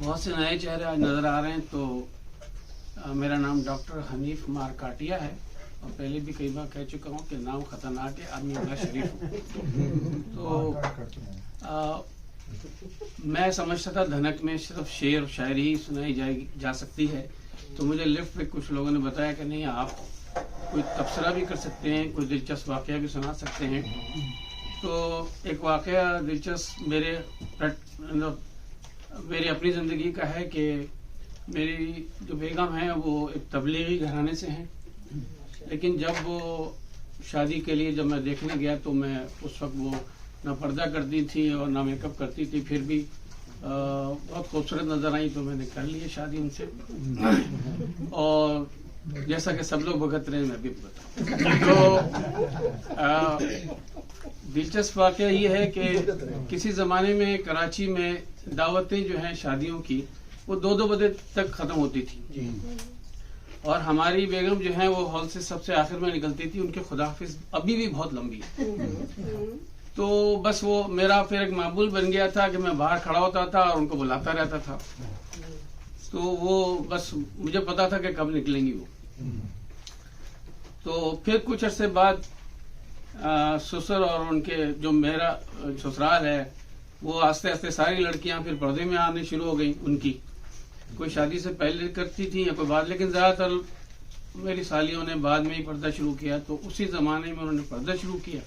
بہت سے نئے چہرے آج نظر آ رہے ہیں. تو میرا نام ڈاکٹر حنیف مارکاٹیا ہے اور پہلے بھی کئی بار کہہ چکا ہوں کہ نام خطرناک ہے، آدمی بڑا شریف ہوں. تو میں سمجھتا تھا دھنک میں صرف شعر و شاعری ہی سنائی جا سکتی ہے. تو مجھے لفٹ پہ کچھ لوگوں نے بتایا کہ نہیں، آپ کوئی تبصرہ بھی کر سکتے ہیں، کوئی دلچسپ واقعہ بھی سنا سکتے ہیں. تو ایک واقعہ دلچسپ میری اپنی زندگی کا ہے کہ میری جو بیگم ہیں وہ ایک تبلیغی گھرانے سے ہیں، لیکن جب وہ شادی کے لیے جب میں دیکھنے گیا تو میں اس وقت وہ نہ پردہ کرتی تھی اور نہ میک اپ کرتی تھی، پھر بھی بہت خوبصورت نظر آئی. تو میں نے کر لی شادی ان سے، اور جیسا کہ سب لوگ بھگت رہے ہیں میں بھی بھگتا. تو دلچسپ واقعہ یہ ہے کہ کسی زمانے میں کراچی میں دعوتیں جو ہیں شادیوں کی وہ 2 بجے تک ختم ہوتی تھی، اور ہماری بیگم جو ہیں وہ ہال سے سب سے آخر میں نکلتی تھی. ان کے خداحافظ ابھی بھی بہت لمبی ہے. تو بس وہ میرا پھر ایک معمول بن گیا تھا کہ میں باہر کھڑا ہوتا تھا اور ان کو بلاتا رہتا تھا. تو وہ بس مجھے پتا تھا کہ کب نکلیں گی وہ. تو پھر کچھ عرصے بعد سسر اور ان کے جو میرا سسرال ہے وہ آہستہ آہستہ ساری لڑکیاں پھر پردے میں آنے شروع ہو گئیں. ان کی کوئی شادی سے پہلے کرتی تھی یا کوئی بعد، لیکن زیادہ تر میری سالیوں نے بعد میں ہی پردہ شروع کیا. تو اسی زمانے میں انہوں نے پردہ شروع کیا.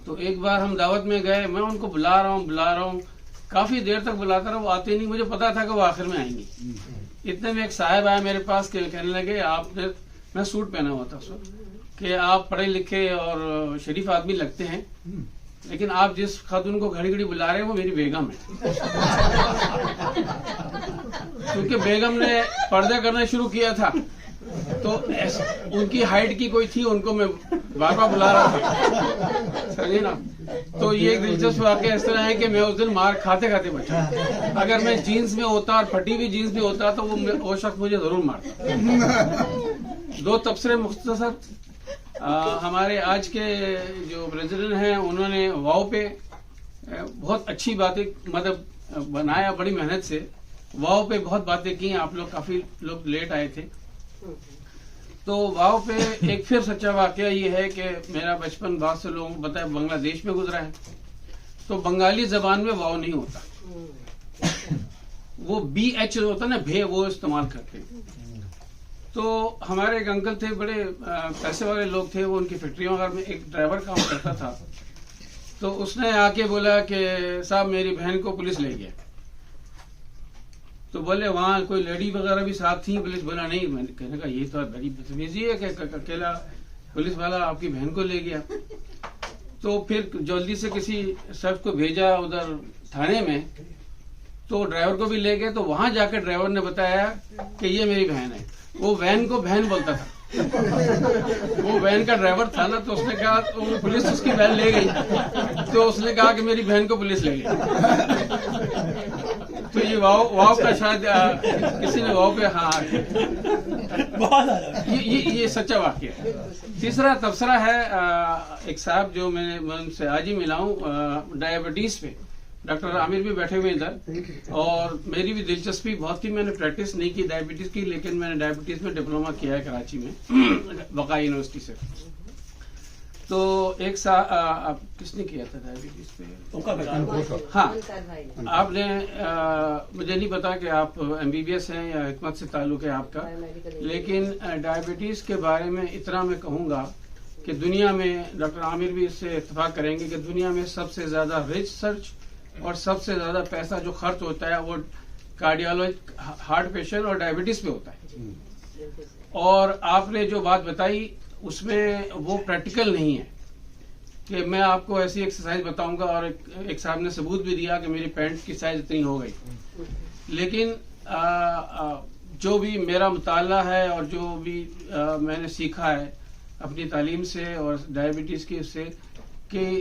تو ایک بار ہم دعوت میں گئے، میں ان کو بلا رہا ہوں کافی دیر تک بلاتا رہا، وہ آتے نہیں. مجھے پتا تھا کہ وہ آخر میں آئیں گی. اتنے میں ایک صاحب آیا میرے پاس کہ کہنے لگے آپ نے، میں سوٹ پہنا ہوا تھا کہ آپ پڑھے لکھے اور شریف آدمی لگتے ہیں، لیکن آپ جس خاتون کو گھڑی گھڑی بلا رہے ہیں وہ میری بیگم ہے. کیونکہ بیگم نے پردہ کرنا شروع کیا تھا تو ان کی ہائٹ کی کوئی تھی، ان کو میں بار بار بلا رہا تھا. سمجھے نا. تو یہ ایک دلچسپ واقعہ اس طرح ہے کہ میں اس دن مار کھاتے کھاتے بچا. اگر میں جینس میں ہوتا اور پھٹی ہوئی جینس میں ہوتا تو وہ شخص مجھے ضرور مارتا. 2 تبصرے مختصر. ہمارے آج کے جو پریزیڈنٹ ہیں انہوں نے واؤ پہ بہت اچھی باتیں مطلب بنایا، بڑی محنت سے واؤ پہ بہت باتیں کی. آپ لوگ کافی لوگ لیٹ آئے تھے. تو واؤ پہ ایک پھر سچا واقعہ یہ ہے کہ میرا بچپن بہت سے لوگوں کو بتایا بنگلہ دیش میں گزرا ہے. تو بنگالی زبان میں واؤ نہیں ہوتا، وہ BH ہوتا نا، بھے، وہ استعمال کرتے ہیں. تو ہمارے ایک انکل تھے، بڑے پیسے والے لوگ تھے، وہ ان کی فیکٹریوں میں ایک ڈرائیور کام کرتا تھا. تو اس نے آ کے بولا کہ صاحب میری بہن کو پولیس لے گیا. تو بولے وہاں کوئی لیڈی وغیرہ بھی ساتھ تھی؟ پولیس بولا نہیں. میں نے کہنے کا یہ تو بڑی بدتمیزی ہے کہ اکیلا پولیس والا آپ کی بہن کو لے گیا. تو پھر جلدی سے کسی شخص کو بھیجا ادھر تھانے میں، تو ڈرائیور کو بھی لے گئے. تو وہاں جا کے ڈرائیور نے بتایا کہ یہ میری بہن ہے. وہ وین کو بہن بولتا تھا، وہ وین کا ڈرائیور تھا نا. تو اس نے کہا پولیس اس کی وین لے گئی، تو اس نے کہا کہ میری بہن کو پولیس لے گئی. تو یہ واؤ کا شاید کسی نے واؤ پہ یہ سچا واقعہ ہے. تیسرا تبصرہ ہے ایک صاحب جو میں ان سے آج ہی ملا ہوں ڈائبٹیز پہ. ڈاکٹر عامر بھی بیٹھے ہوئے ادھر، اور میری بھی دلچسپی بہت تھی. میں نے پریکٹس نہیں کی ڈائبٹیز کی، لیکن میں نے ڈائبٹیز میں ڈپلوما کیا ہے کراچی میں بقا یونیورسٹی سے. تو ایک کس نے کیا تھا ڈائبٹیز پہ؟ ہاں، آپ نے مجھے نہیں پتا کہ آپ MBBS ہیں یا حکمت سے تعلق ہے آپ کا، لیکن ڈائبٹیز کے بارے میں اتنا میں کہوں گا کہ دنیا میں، ڈاکٹر عامر بھی اس سے اتفاق کریں گے کہ دنیا میں سب سے زیادہ ریسرچ اور سب سے زیادہ پیسہ جو خرچ ہوتا ہے وہ کارڈیالوجی، ہارٹ پیشنٹ اور ڈائبٹیز پہ ہوتا ہے. اور آپ نے جو بات بتائی اس میں وہ پریکٹیکل نہیں ہے کہ میں آپ کو ایسی ایکسرسائز بتاؤں گا. اور ایک صاحب نے ثبوت بھی دیا کہ میری پینٹ کی سائز اتنی ہو گئی. لیکن جو بھی میرا مطالعہ ہے اور جو بھی میں نے سیکھا ہے اپنی تعلیم سے اور ڈائبٹیز کی، اس سے کہ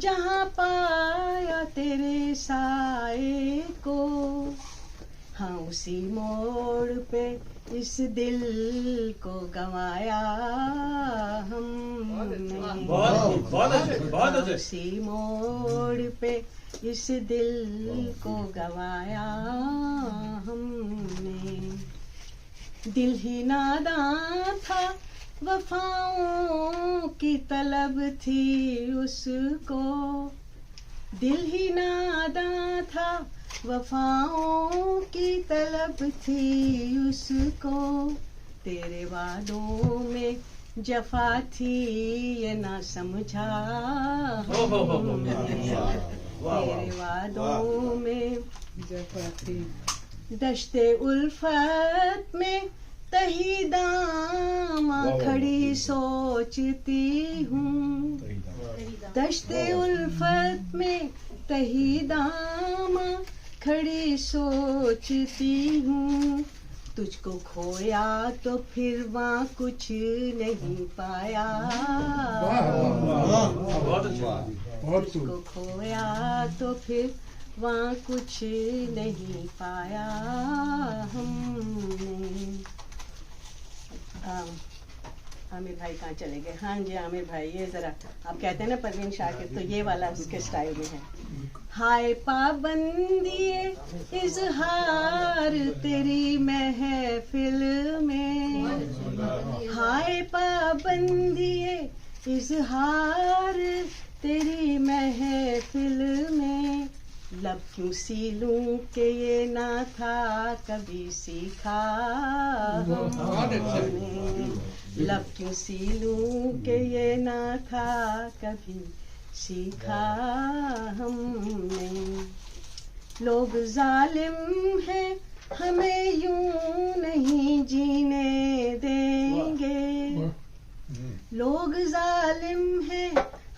جہاں پایا تیرے سائے کو، ہاں اسی موڑ پہ اس دل کو گنوایا ہم نے، اسی موڑ پہ اس دل کو گنوایا ہم نے، دل ہی ناداں تھا وفاؤں کی طلب تھی اس کو، دل ہی ناداں تھا وفاؤں کی طلب تھی اس کو، تیرے وعدوں میں جفا تھی یہ نہ سمجھا ہم نے، تیرے وعدوں میں جفا تھی، دشت الفت میں تہی داماں کھڑی سوچتی ہوں، دشت الفت میں تہی داماں کھڑی سوچتی ہوں، تجھ کو کھویا تو پھر وہاں کچھ نہیں پایا، تجھ کو کھویا تو پھر وہاں کچھ نہیں پایا ہم نے۔ عامر بھائی کہاں چلے گئے؟ ہاں جی عامر بھائی، یہ ذرا آپ کہتے ہیں نا پروین شاکر، تو یہ والا اس کے سٹائل میں ہے۔ ہائے پابندی اظہار تیری محفل میں، ہائے پابندی اظہار تیری محفل میں، لب کیوں سیلوں کہ یہ نہ تھا کبھی سیکھا ہم نے، لب کیوں سیلوں کہ یہ نہ تھا کبھی سیکھا ہم نے، لوگ ظالم ہیں ہمیں یوں نہیں جینے دیں گے، لوگ ظالم ہیں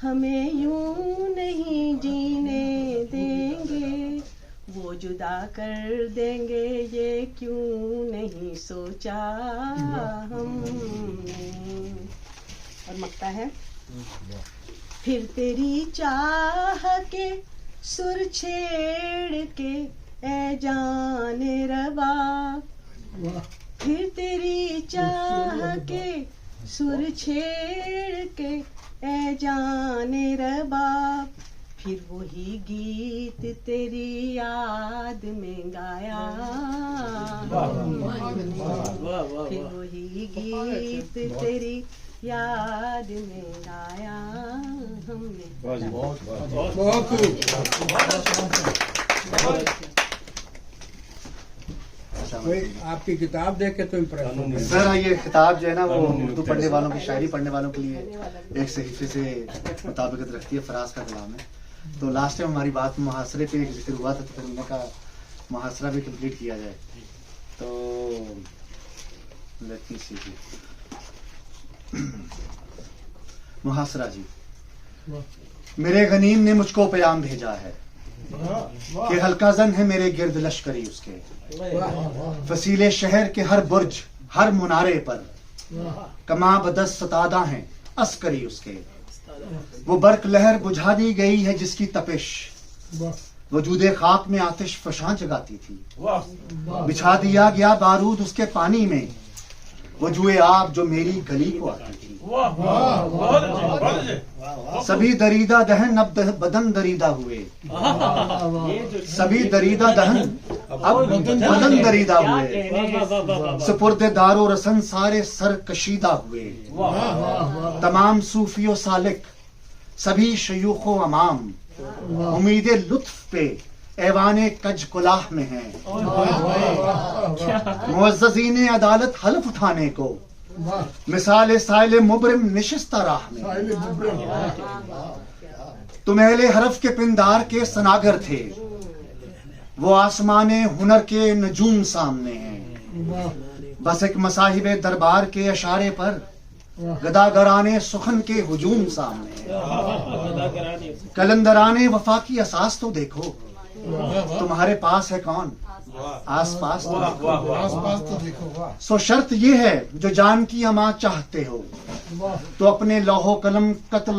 ہمیں یوں نہیں جینے دیں گے، وہ جدا کر دیں گے یہ کیوں نہیں سوچا ہم نے۔ اور مکتا ہے، پھر تیری چاہ کے سر چھیڑ کے اے جان روا، پھر تیری چاہ کے سر چھیڑ کے اے جان رباب، پھر وہی گیت تیری یاد میں گایا پھر وہی گیت تیری یاد میں گایا ہم نے۔ آپ کی کتاب دیکھ کے تو امپریس سر یہ کتاب جو ہے نا وہ اردو پڑھنے والوں کی، شاعری پڑھنے والوں کے لیے ایک صحیفے سے مطابقت رکھتی ہے، فراز کا کلام ہے۔ تو لاسٹ ٹائم ہماری بات محاصرے پہ ذکر ہوا تھا، تو پھر ہم نے کہا محاصرہ بھی کمپلیٹ کیا جائے۔ تو لیٹ می سی جی، محاصرہ جی، میرے غنیم نے مجھ کو پیام بھیجا ہے کہ ہلکا زن ہے میرے گرد لشکری اس کے، فصیلے شہر کے ہر برج ہر منارے پر کما بدس ستادہ ہیں عسکری اس کے، وہ برق لہر بجھا دی گئی ہے جس کی تپش وجود خاک میں آتش فشاں جگاتی تھی، بچھا دیا گیا بارود اس کے پانی میں وجوہ آب جو میری گلی کو آتی تھی، سبھی دریدہ دہن اب بدن دریدہ ہوئے، سبھی دریدہ دہن اب بدن دریدہ ہوئے، سپرد دار و رسن سارے سر کشیدہ ہوئے، تمام صوفی و سالک سبھی شیوخ و امام امید لطف پہ ایوان کج کلاہ میں ہیں، معززین عدالت حلف اٹھانے کو مثال سائل مبرم نشستہ راہ میں، تم اہل حرف کے پندار کے سناگر تھے، وہ آسمان ہنر کے نجوم سامنے ہیں، بس ایک مصاحب دربار کے اشارے پر گداگرانے سخن کے ہجوم سامنے ہیں، کلندران وفا کی اساس تو دیکھو، تمہارے پاس ہے کون آس پاس تو دیکھو، سو شرط یہ ہے جو جان کی اما چاہتے ہو تو اپنے لوح و قلم قتل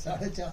4.5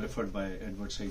referred by Edward Said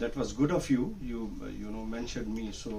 that was good of you, you know mentioned me so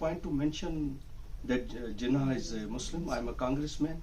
point to mention that Jinnah is a Muslim, I am a congressman,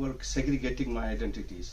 were segregating my identities।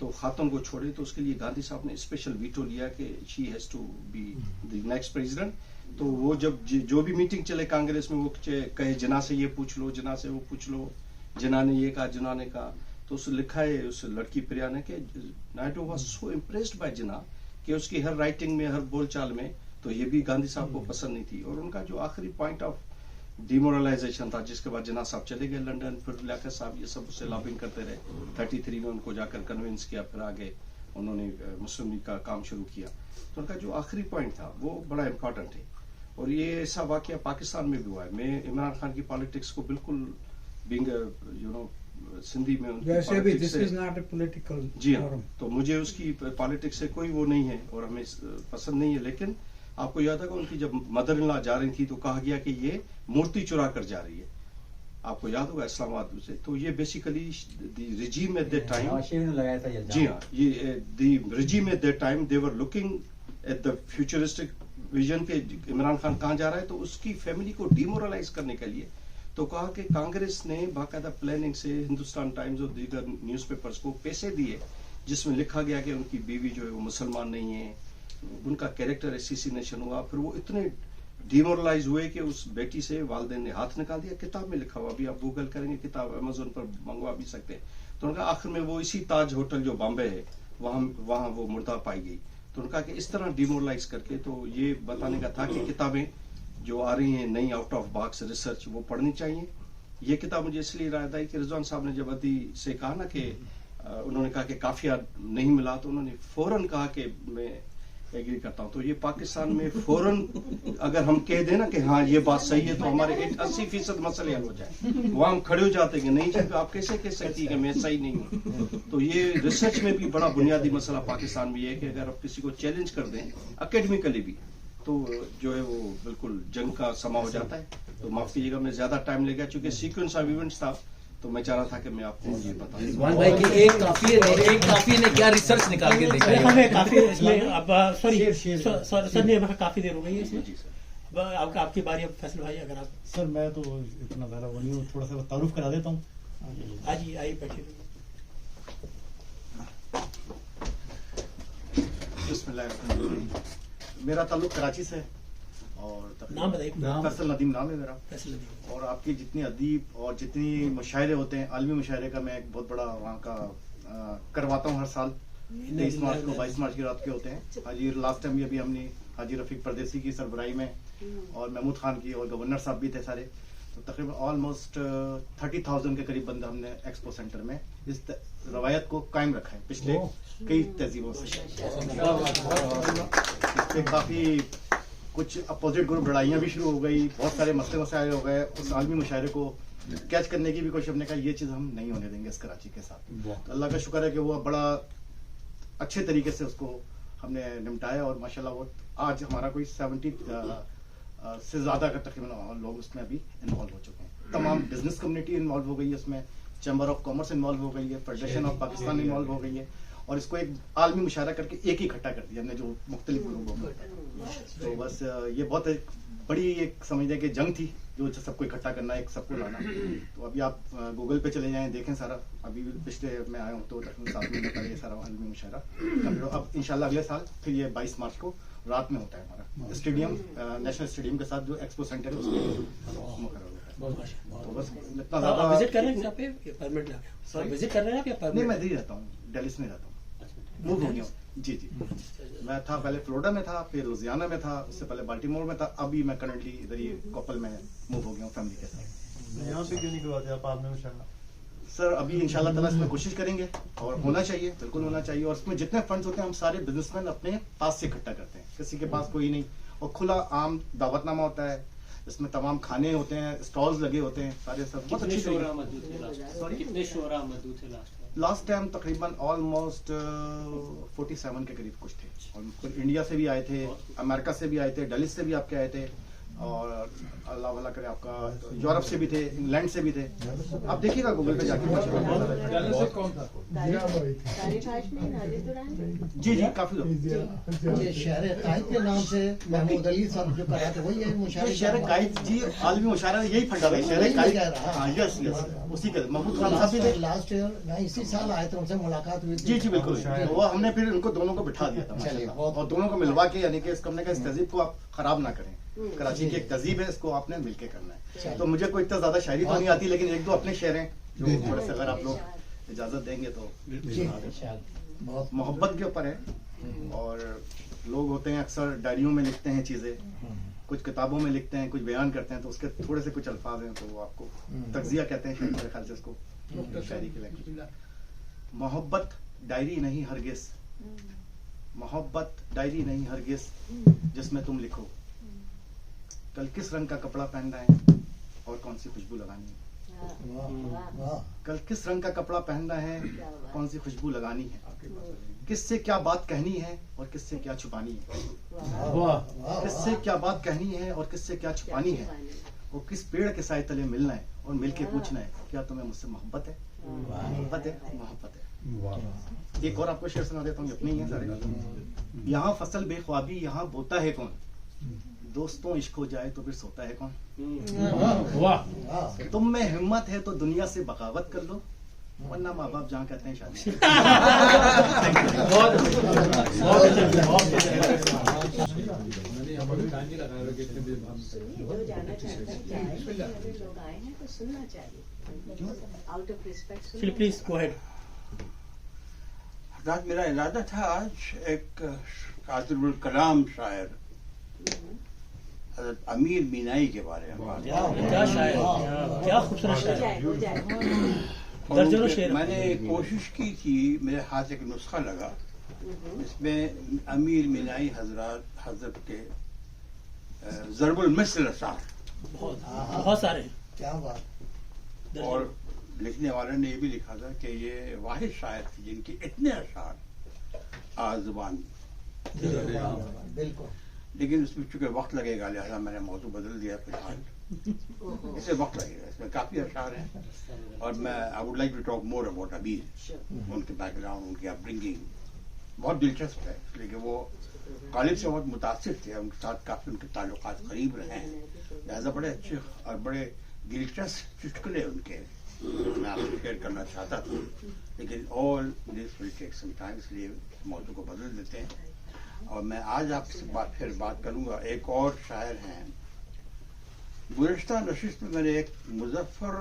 تو خاتون کو چھوڑے. تو اس کے لیے گاندھی صاحب نے اسپیشل ویٹو لیا کہ she has to be the next president. تو وہ جب جو بھی میٹنگ چلے کانگریس میں وہ کہے جناح سے یہ پوچھ لو, جناح سے وہ پوچھ لو, جناح نے یہ کہا, جناح نے کہا. تو اس لکھا ہے اس لڑکی پریا نے کہ Naidu was so impressed by Jinnah کہ اس کی ہر رائٹنگ میں, ہر بول چال میں, تو یہ بھی گاندھی صاحب کو پسند نہیں تھی. اور ان کا جو آخری پوائنٹ آف ڈیمورلائزیشن تھا, جس کے بعد جناح صاحب چلے گئے لنڈن, پھر لیاقت صاحب یہ سب اس سے لابنگ کرتے رہے. 33 میں ان کو جا کر کنونس کیا, پھر آگے انہوں نے مسلم لیگ کا کام شروع کیا. تو ان کا جو آخری پوائنٹ تھا وہ بڑا امپورٹنٹ ہے. اور یہ ایسا واقعہ پاکستان میں بھی ہوا ہے. میں عمران خان کی پالیٹکس کو بالکل بینگ یو نو سندھی میں ان کی جی ہاں, تو مجھے اس کی پالیٹکس سے کوئی وہ نہیں ہے اور ہمیں پسند نہیں ہے. لیکن آپ کو یاد ہوگا ان کی جب مدر ان لا جا رہی تھی تو کہا گیا کہ یہ مورتی چرا کر جا رہی ہے. آپ کو یاد ہوگا اسلام آباد سے. تو یہ basically the regime at that time, جی ہاں, یہ the regime at that time they were looking at the futuristic vision کہ عمران خان کہاں جا رہا ہے, تو اس کی فیملی کو ڈیمورلائز کرنے کے لیے تو کہا کہ کانگریس نے باقاعدہ پلاننگ سے ہندوستان ٹائمز اور دیگر نیوز پیپرز کو پیسے دیے جس میں لکھا گیا کہ ان کی بیوی جو ہے وہ مسلمان نہیں ہے, ان کا کیریکٹر اسیسینیشن ہوا. پھر وہ اتنے ڈیمورلائز ہوئے کہ اس بیٹی سے والدین نے ہاتھ نکال دیا. کتاب میں لکھا ہوا, ابھی آپ گوگل کریں گے, کتاب امیزون پر منگوا بھی سکتے ہیں. تو ان کا آخر میں وہ اسی تاج ہوٹل جو بامبے ہے وہاں وہ مردہ پائی گئی. تو ان کا کہ اس طرح ڈیمورلائز کر کے, تو یہ بتانے کا تھا کہ کتابیں جو آ رہی ہیں نئی آؤٹ آف باکس ریسرچ وہ پڑھنی چاہیے. یہ کتاب مجھے اس لیے رائے آئی کہ رضوان صاحب نے جب ادی سے کہا نا کہ انہوں نے کہا کہ کافیہ نہیں ملا, تو انہوں نے فوراً کہا کہ میں ایگری کرتا ہوں. تو یہ پاکستان میں فوراً اگر ہم کہہ دیں نا کہ ہاں یہ بات صحیح ہے تو ہمارے 80% مسئلے حل ہو جائے. وہاں ہم کھڑے ہو جاتے ہیں کہ نہیں جی آپ کیسے کہہ سکتی کہ میں صحیح نہیں ہوں. تو یہ ریسرچ میں بھی بڑا بنیادی مسئلہ پاکستان میں یہ ہے کہ اگر آپ کسی کو چیلنج کر دیں اکیڈمیکلی بھی تو جو ہے وہ بالکل جنگ کا سما ہو جاتا ہے. تو معاف کیجیے گا میں زیادہ ٹائم لے گیا چونکہ سیکوینس آف ایونٹس تھا, تو میں چاہ رہا تھا کہ میں آپ کو یہ بتاؤں. رضوان بھائی کی ایک کافی نے کیا ریسرچ نکال کے دیکھا ہے. ہمیں کافی اس میں اب سر نے کافی دیر ہو گئی ہے اس میں. آپ کی باری. اب فیصل بھائی اگر آپ. سر میں تو اتنا زیادہ وہ نہیں ہوں, تھوڑا سا تعارف کرا دیتا ہوں. آئیے بیٹھیے. بسم اللہ الرحمن الرحیم. میرا تعلق کراچی سے ہے اور نام بتائیے. فیصل ندیم نام ہے میرا. فیصل ندیم. اور آپ کی جتنی ادیب اور جتنی مشاعرے ہوتے ہیں, عالمی مشاعرے کا میں ایک بہت بڑا وہاں کا کرواتا ہوں ہر سال. 23 مارچ کو 22 مارچ کی رات کے ہوتے ہیں. حاجی لاسٹ ٹائم بھی ہم نے حاجی رفیق پردیسی کی سربراہی میں اور محمود خان کی اور گورنر صاحب بھی تھے سارے. تو تقریباً آلموسٹ 30,000 کے قریب بندہ ہم نے ایکسپو سینٹر میں اس روایت کو قائم رکھا ہے پچھلے کئی تہذیبوں سے. اس پہ کافی کچھ اپوزٹ گروپ لڑائیاں بھی شروع ہو گئی, بہت سارے مسئلے مسائل ہو گئے. اس عالمی مشاعرے کو کیچ کرنے کی بھی کوشش ہم نے کہا یہ چیز ہم نہیں ہونے دیں گے اس کراچی کے ساتھ. تو اللہ کا شکر ہے کہ وہ بڑا اچھے طریقے سے اس کو ہم نے نمٹایا اور ماشاءاللہ وہ آج ہمارا کوئی 70 سے زیادہ کا تقریباً لوگ اس میں ابھی انوالو ہو چکے ہیں. تمام بزنس کمیونٹی انوالو ہو گئی ہے اس میں, چیمبر آف کامرس انوالو ہو گئی ہے, فیڈریشن آف پاکستان انوالو ہو گئی ہے, اور اس کو ایک عالمی مشاعرہ کر کے ایک ہی اکٹھا کر دیا ہم نے جو مختلف گروپوں کو. تو بس یہ بہت بڑی ایک سمجھ لیں کہ جنگ تھی جو سب کو اکٹھا کرنا, ایک سب کو لانا. تو ابھی آپ گوگل پہ چلے جائیں دیکھیں سارا. ابھی پچھلے میں آیا ہوں تو 7 مہینے پہلے یہ سارا عالمی مشاعرہ. اب انشاءاللہ اگلے سال پھر یہ 22 مارچ کو رات میں ہوتا ہے ہمارا اسٹیڈیم, نیشنل اسٹیڈیم کے ساتھ جو ایکسپو سینٹر ہے اس میں مقرر ہوتا ہے. تو بس اتنا زیادہ وزٹ کر رہے ہیں آپ پرمنٹ وزٹ کر رہے ہیں آپ؟ نہیں, میں ادھر ہی رہتا ہوں, ڈیلی میں رہتا ہوں. موو ہو گیا ہوں. جی میں تھا پہلے فلوریڈا میں تھا, پھر لوزیانا میں تھا, اس سے پہلے بالٹیمور میں تھا. ابھی میں کرنٹلی ادھر ہی کوپل میں موو ہو گیا ہوں فیملی کے ساتھ. یہاں پہ کیوں نہیں کرواتے آپ نے مشاعرہ؟ سر ابھی انشاءاللہ تعالیٰ اس میں کوشش کریں گے اور ہونا چاہیے, بالکل ہونا چاہیے. اور اس میں جتنے فنڈز ہوتے ہیں ہم سارے بزنس مین اپنے پاس سے اکٹھا کرتے ہیں, کسی کے پاس کوئی نہیں. اور کھلا عام دعوت نامہ ہوتا ہے, اس میں تمام کھانے ہوتے ہیں, اسٹالز لگے ہوتے ہیں سارے. سب بہت اچھی. لاسٹ ٹائم تقریباً آلموسٹ 47 کے قریب کچھ تھے. اور انڈیا سے بھی آئے تھے, امریکہ سے بھی آئے تھے, ڈیلی سے بھی آپ کے آئے تھے, اور اللہ والا کرے آپ کا یورپ سے بھی تھے, انگلینڈ سے بھی تھے. آپ دیکھیے گا گوگل پہ جا کے. جی جی کافی لوگ. یہ شہر قائد کے نام سے محمود علی صاحب جو کہا تھا وہی ہے مشاعرے. شہر قائد جی عالمی مشاعرہ یہی پھنڈا ہے شہر قائد. ہاں یس یس اسی کا محمود خان صاحب بھی تھے. لاسٹ ایئر میں اسی سال آئے تھے, ان سے ملاقات ہوئی تھی. جی جی بالکل, وہ ہم نے پھر ان کو دونوں کو بٹھا دیا تھا اور دونوں کو ملوا کے, یعنی کہ اس کو ہم نے کہا اس تہذیب کو آپ خراب نہ کریں. کراچی کی ایک تہذیب ہے, اس کو آپ نے مل کے کرنا ہے. تو مجھے کوئی اتنا زیادہ شاعری تو نہیں آتی, لیکن ایک دو اپنے شعر ہیں جو تھوڑے سے اگر آپ لوگ اجازت دیں گے تو. محبت کے اوپر ہے, اور لوگ ہوتے ہیں اکثر ڈائریوں میں لکھتے ہیں چیزیں, کچھ کتابوں میں لکھتے ہیں, کچھ بیان کرتے ہیں, تو اس کے تھوڑے سے کچھ الفاظ ہیں تو وہ آپ کو تجزیہ کہتے ہیں شاید, میرے خیال سے اس کو شاعری کی لینگویج. محبت ڈائری نہیں ہرگز, محبت ڈائری نہیں ہرگز جس میں تم لکھو کل کس رنگ کا کپڑا پہننا ہے اور کون سی خوشبو لگانی ہے. کل کس رنگ کا کپڑا پہننا ہے, کون سی خوشبو لگانی ہے, کس سے کیا بات کہنی ہے اور کس سے کیا چھپانی ہے, کس سے کیا بات کہنی ہے اور کس سے کیا چھپانی ہے, اور کس پیڑ کے سائے تلے ملنا ہے اور مل کے پوچھنا ہے کیا تمہیں مجھ سے محبت ہے. محبت ہے, محبت ہے. ایک اور آپ کو شعر سنا دیتا ہوں, یہ اپنے ہی ہیں سارے. یہاں فصل بے خوابی یہاں بوتا ہے کون, دوستوں عشق ہو جائے تو پھر سوتا ہے کون. تم میں ہمت ہے تو دنیا سے بغاوت کر لو, ورنہ ماں باپ جہاں کہتے ہیں شادی. Please go ahead. حضرت میرا ارادہ تھا آج ایک قادر الکلام شاعر حضرت امیر مینائی کے بارے میں. کیا شاعر, کیا خوبصورت شاعر. میں نے کوشش کی تھی, میرے ہاتھ ایک نسخہ لگا, اس میں امیر مینائی حضرت کے ضرب المثل اشعار بہت سارے. کیا بات. اور لکھنے والے نے یہ بھی لکھا تھا کہ یہ واحد شاعر تھے جن کے اتنے اشعار آج زبان. بالکل. لیکن اس میں چونکہ وقت لگے گا لہٰذا میں نے موضوع بدل دیا فی الحال. اسے وقت لگے گا, اس میں کافی اشعار ہیں, اور میں I would like to talk more about Amir, ان کے بیک گراؤنڈ, ان کی اپ برنگنگ بہت دلچسپ ہے, اس لیے کہ وہ غالب سے بہت متاثر تھے, ان کے ساتھ کافی ان کے تعلقات قریب رہے ہیں, لہٰذا بڑے اچھے اور بڑے دلچسپ چٹکلے ان کے میں آپ سے شیئر کرنا چاہتا تھا, لیکن آل دس ول ٹیک سم ٹائم, اس لیے موضوع کو بدل دیتے ہیں. اور میں آج آپ سے پھر بات کروں گا. ایک اور شاعر ہیں, گزشتہ نشست میں میں نے ایک مظفر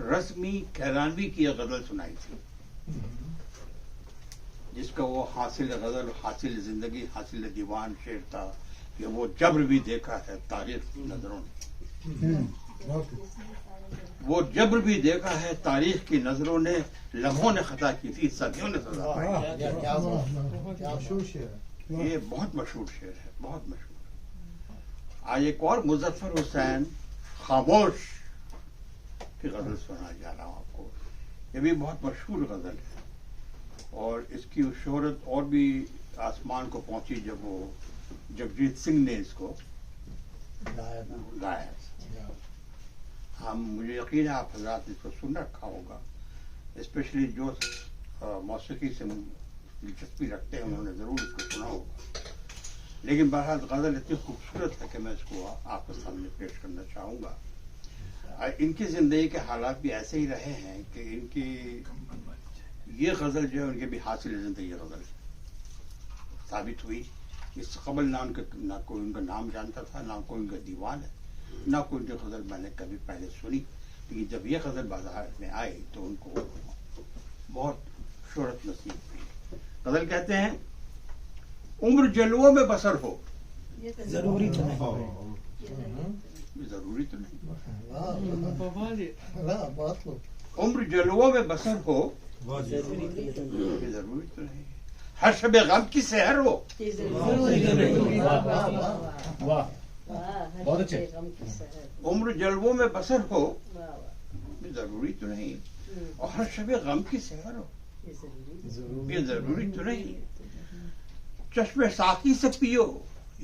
رسمی کیرانوی کی غزل سنائی تھی, جس کا وہ حاصل غزل, حاصل زندگی, حاصل دیوان شعر تھا کہ وہ جبر بھی دیکھا ہے تاریخ کی نظروں نے, وہ جبر بھی دیکھا ہے تاریخ کی نظروں نے, لمحوں نے خطا کی تھی صدیوں نے سزا پائی. یہ بہت مشہور شعر ہے, بہت مشہور. آج ایک اور مظفر حسین خاموش کی غزل سنا جا رہا ہوں آپ کو. یہ بھی بہت مشہور غزل ہے, اور اس کی شہرت اور بھی آسمان کو پہنچی جب وہ جگجیت سنگھ نے اس کو گایا. مجھے یقین ہے آپ حضرات اس کو سن رکھا ہوگا, اسپیشلی جو موسیقی سے دلچسپی رکھتے ہیں انہوں نے ضرور اس کو سنا ہوگا. لیکن بہرحال غزل اتنی خوبصورت ہے کہ میں اس کو آپ کے سامنے پیش کرنا چاہوں گا. ان کی زندگی کے حالات بھی ایسے ہی رہے ہیں کہ ان کی یہ غزل جو ہے ان کے بھی حاصل زندگی غزل ثابت ہوئی. اس سے قبل نہ کوئی ان کا نام جانتا تھا, نہ کوئی ان کا دیوان ہے, نہ کوئی ان کی غزل میں نے کبھی پہلے سنی. لیکن جب یہ غزل بازار میں آئی تو ان کو بہت شہرت نصیب ہوئی. غزل کہتے ہیں, عمر جلووں میں بسر ہو, ضروری تو نہیں, ضروری تو نہیں, عمر جلووں میں بسر ہو, ضروری تو نہیں, ہر شب غم کی سحر ہو, عمر جلووں میں بسر ہو, ضروری تو نہیں, اور ہر شب غم کی سحر ہو, یہ ضروری تو نہیں. چشم ساقی سے پیو,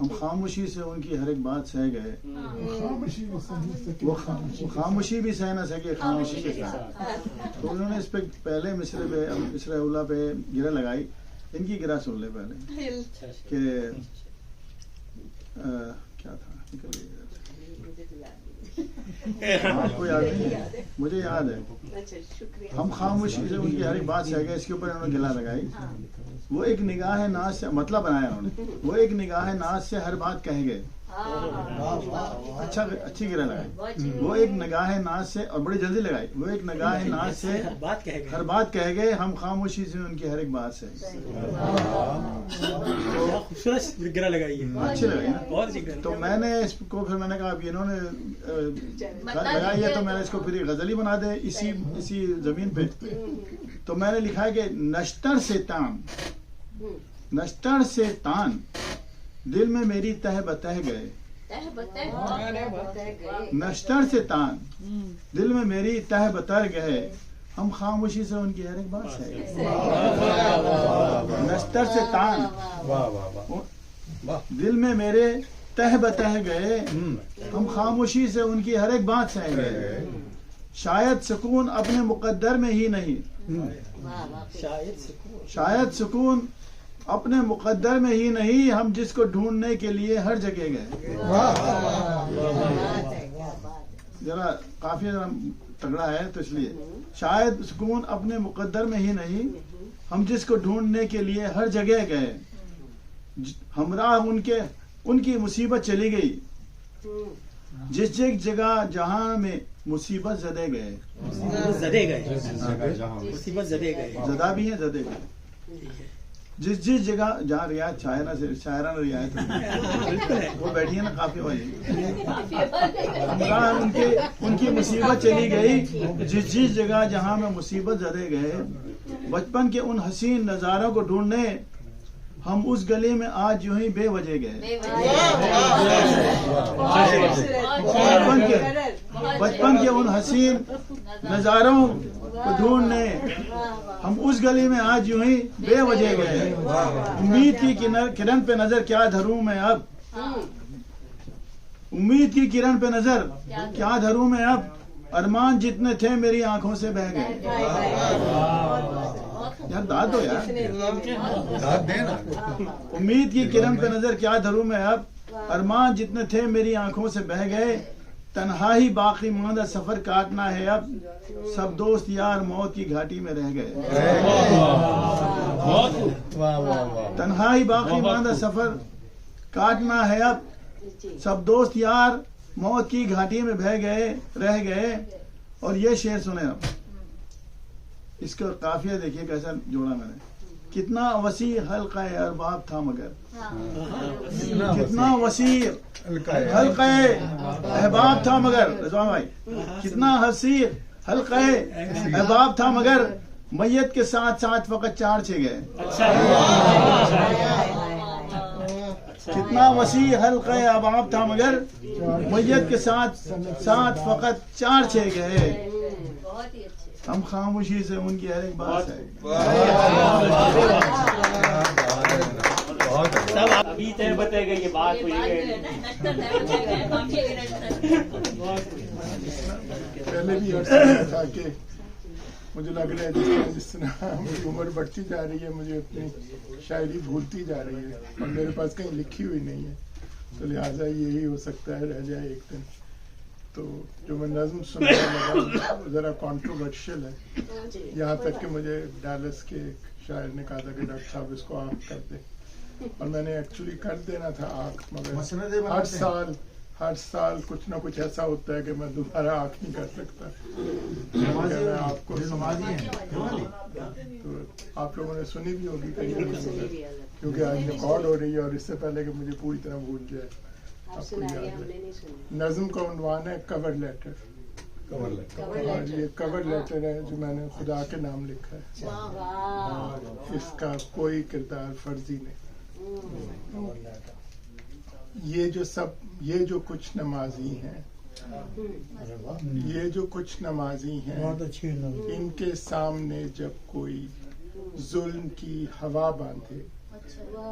ہم خاموشی سے ان کی ہر ایک بات سہ گئے. وہ خاموشی بھی سہ نہ سکے خاموشی کے ساتھ. تو انہوں نے اس پہ پہلے مصرع اولا پہ گرہ لگائی. ان کی گرہ سن لے پہلے کہ کیا تھا نکل گئی آپ کو یاد نہیں, مجھے یاد ہے. ہم خاموشی سے ان کی ہر ایک بات سہ گئے. اس کے اوپر انہوں نے گلا لگائی. وہ ایک نگاہ ناز سے مطلب بنایا انہوں نے. وہ ایک نگاہ ناز سے ہر بات کہہ گئے. اچھی گرہ لگائی. وہ ایک نگاہ ناز سے, اور بڑی جلدی لگائی. وہ ایک نگاہ ناز سے ہر بات کہہ گئے. ہم خاموشی سے ان کی ہر ایک بات سے. خوبصورت گرہ لگائی ہے, اچھی لگائی نا. تو میں نے اس کو پھر میں نے کہا اب انہوں نے لگائی ہے تو میں نے اس کو پھر غزل ہی بنا دے اسی زمین پہ. تو میں نے لکھا ہے کہ نشتر سے تان دل میں میری تہ بتہ گئے. نشتر سے تان دل میں میری تہ بتر گئے. ہم خاموشی سے ان کی ہر ایک بات سے. نشتر سے تان دل میں میرے تہ بتہ گئے. ہم خاموشی سے ان کی ہر ایک بات سہ گئے. شاید سکون اپنے مقدر میں ہی نہیں. شاید سکون اپنے مقدر میں ہی نہیں. ہم جس کو ڈھونڈنے کے لیے ہر جگہ گئے. ذرا کافی تگڑا ہے تو اس لیے. شاید سکون اپنے مقدر میں ہی نہیں. ہم جس کو ڈھونڈنے کے لیے ہر جگہ گئے. ہمراہ ان کی مصیبت چلی گئی. جس جگہ جہاں میں مصیبت زدے گئے. مصیبت زدے گئے, زدہ بھی ہیں زدے گئے. جس جگہ جہاں رعایت شاعرانہ رعایت وہ بیٹھی ہے نا کافی والی. ان کی مصیبت چلی گئی. جس جگہ جہاں میں مصیبت زدے گئے. بچپن کے ان حسین نظاروں کو ڈھونڈنے ہم اس گلی میں آج یوں ہی بے وجہ گئے. بچپن کے ان حسین نظاروں کو ڈھونڈنے ہم اس گلی میں آج یوں ہی بے وجہ گئے. امید کی کرن پہ نظر کیا دھروں میں اب. امید کی کرن پہ نظر کیا دھروں میں اب. ارمان جتنے تھے میری آنکھوں سے بہ گئے. یار داد دو یار. امید کی کرن پہ نظر کیا دھروں میں اب. ارمان جتنے تھے میری آنکھوں سے بہ گئے. تنہائی باقی ماندہ سفر کاٹنا ہے اب. سب دوست یار موت کی گھاٹی میں رہ گئے. تنہائی باقی ماندہ سفر کاٹنا ہے اب. سب دوست یار موت کی گھاٹی میں رہ گئے. اور یہ شعر سنے اب. اس کا قافیہ دیکھیے کیسا جوڑا میں نے. کتنا وسیع حلقہ ارباب تھا مگر. کتنا وسیع حلقہ احباب تھا مگر. رضوان بھائی کتنا وسیع حلقہ احباب تھا مگر. میت کے ساتھ ساتھ فقط 4 چھے گئے. کتنا وسیع حلقہ احباب تھا مگر. میت کے ساتھ ساتھ فقط 4 چھے گئے. ہم خاموشی سے ان کی ہر ایک بات ہے. ابھی تیر بتے گئے یہ بات پہلے بھی تھا کہ مجھے لگ رہا ہے جس طرح میری عمر بڑھتی جا رہی ہے مجھے اپنی شاعری بھولتی جا رہی ہے اور میرے پاس کہیں لکھی ہوئی نہیں ہے. تو لہٰذا یہی ہو سکتا ہے رہ جائے ایک دن. تو جو میں نظم سننے لگا ذرا کانٹروورشل ہے. یہاں تک کہ مجھے ڈالس کے ایک شاعر نے کہا تھا کہ ڈاکٹر صاحب اس کو آنکھ کر دیں. اور میں نے ایکچولی کر دینا تھا آنکھ, مگر ہر سال کچھ نہ کچھ ایسا ہوتا ہے کہ میں دوبارہ آنکھ نہیں کر سکتا. میں آپ کو تو آپ لوگوں نے سنی بھی ہوگی کیونکہ آج ریکارڈ ہو رہی ہے. اور اس سے پہلے کہ مجھے پوری طرح بھول جائے آپ کو یاد ہے. نظم کا عنوان ہے کور لیٹر. اور یہ کور لیٹر ہے جو میں نے خدا کے نام لکھا ہے. اس کا کوئی کردار فرضی نہیں. یہ جو کچھ نمازی ہیں ان کے سامنے جب کوئی ظلم کی ہوا باندھے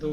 2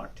8।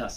10।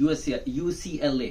UCLA,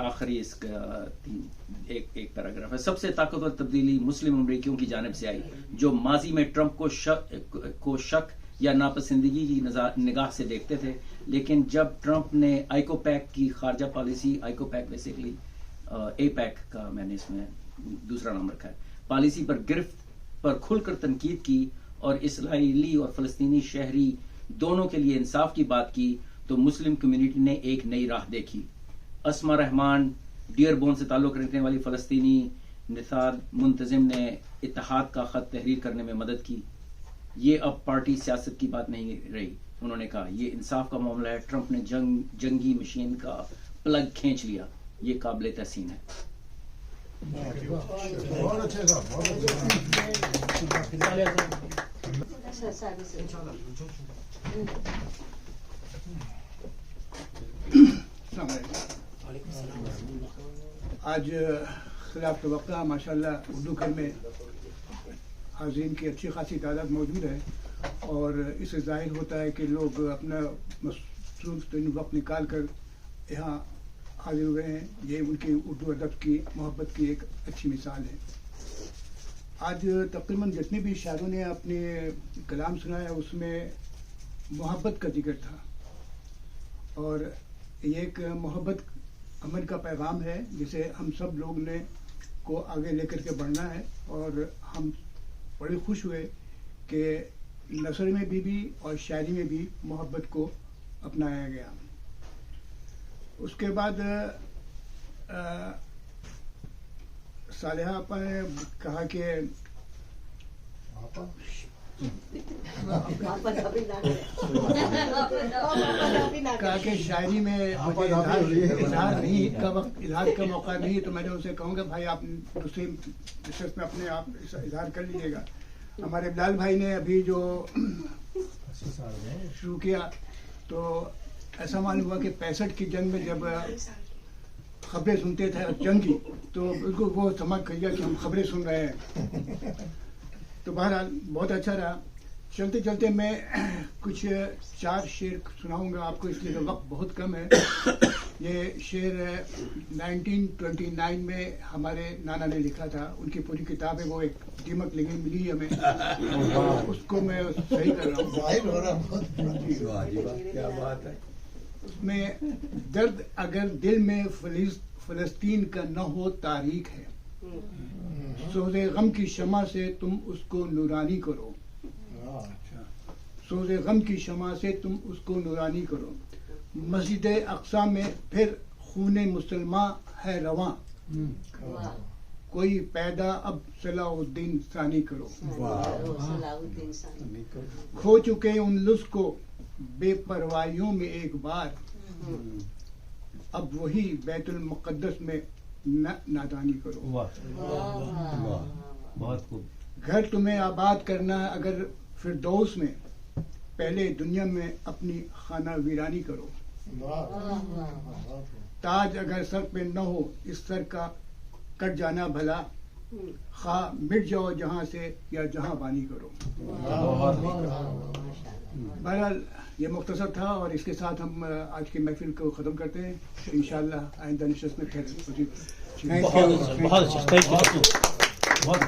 آخری اس کا ایک پیراگراف ہے. سب سے طاقتور تبدیلی مسلم امریکیوں کی جانب سے آئی جو ماضی میں ٹرمپ کو شک یا ناپسندگی کی نگاہ سے دیکھتے تھے، لیکن جب ٹرمپ نے آئیکو پیک کی خارجہ پالیسی، آئیکو پیک بیسیکلی اے پیک کا میں نے اس میں دوسرا نام رکھا ہے، پالیسی پر گرفت پر کھل کر تنقید کی اور اسرائیلی اور فلسطینی شہری دونوں کے لیے انصاف کی بات کی، تو مسلم کمیونٹی نے ایک نئی راہ دیکھی. اسما رحمان ڈیئر بون سے تعلق رکھنے والی فلسطینی نژاد منتظم نے اتحاد کا خط تحریر کرنے میں مدد کی. یہ اب پارٹی سیاست کی بات نہیں رہی. انہوں نے کہا یہ انصاف کا معاملہ ہے. ٹرمپ نے جنگی مشین کا پلگ کھینچ لیا. یہ قابل تحسین ہے. آج خلاف توقع ماشاءاللہ اردو گھر میں حاضرین کی اچھی خاصی تعداد موجود ہے، اور اس سے ظاہر ہوتا ہے کہ لوگ اپنا مصروف ترین وقت نکال کر یہاں حاضر ہوئے ہیں. یہ ان کی اردو ادب کی محبت کی ایک اچھی مثال ہے. آج تقریباً جتنے بھی شاعروں نے اپنے کلام سنایا اس میں محبت کا ذکر تھا، اور یہ ایک محبت امن کا پیغام ہے جسے ہم سب لوگ نے کو آگے لے کر کے بڑھنا ہے. اور ہم بڑے خوش ہوئے کہ نثر میں بھی اور شاعری میں بھی محبت کو اپنایا گیا. اس کے بعد صالحہ آپا نے کہا کہ کہا کہ شاعری میں اظہار کا موقع نہیں، تو میں نے اسے کہوں گا بھائی آپ دوسری نشست میں اپنے آپ اظہار کر لیجیے گا. ہمارے بلال بھائی نے ابھی جو شروع کیا تو ایسا معلوم ہوا کہ 65 کی جنگ میں جب خبریں سنتے تھے جنگ کی تو بالکل وہ سمجھ گیا کہ ہم خبریں سن رہے ہیں. تو بہرحال بہت اچھا رہا. چلتے چلتے میں کچھ 4 شعر سناؤں گا آپ کو، اس لیے وقت بہت کم ہے. یہ شعر 1929 میں ہمارے نانا نے لکھا تھا. ان کی پوری کتاب ہے، وہ ایک دیمک لگی ملی ہمیں، اس کو میں صحیح کر رہا ہوں. کیا بات ہے. اس میں درد اگر دل میں فلسطین کا نہ ہو تاریخ ہے، سوز غم کی شمع سے تم اس کو نورانی کرو. سوز غم کی شمع سے تم اس کو نورانی کرو. مسجد اقصی میں پھر خون مسلماں ہے رواں، کوئی پیدا اب صلاح الدین ثانی کرو. کھو چکے ان لطف کو بے پروائیوں میں ایک بار، اب وہی بیت المقدس میں نادانی کرو. بہت خوب. گھر تمہیں آباد کرنا ہے اگر فردوس میں، پہلے دنیا میں اپنی خانہ ویرانی کرو. تاج اگر سر پہ نہ ہو اس سر کا کٹ جانا بھلا، خواہ مٹ جاؤ جہاں سے یا جہاں بانی کرو. بہرحال یہ مختصر تھا، اور اس کے ساتھ ہم آج کی محفل کو ختم کرتے ہیں. انشاءاللہ آئندہ نشست میں پھر بہت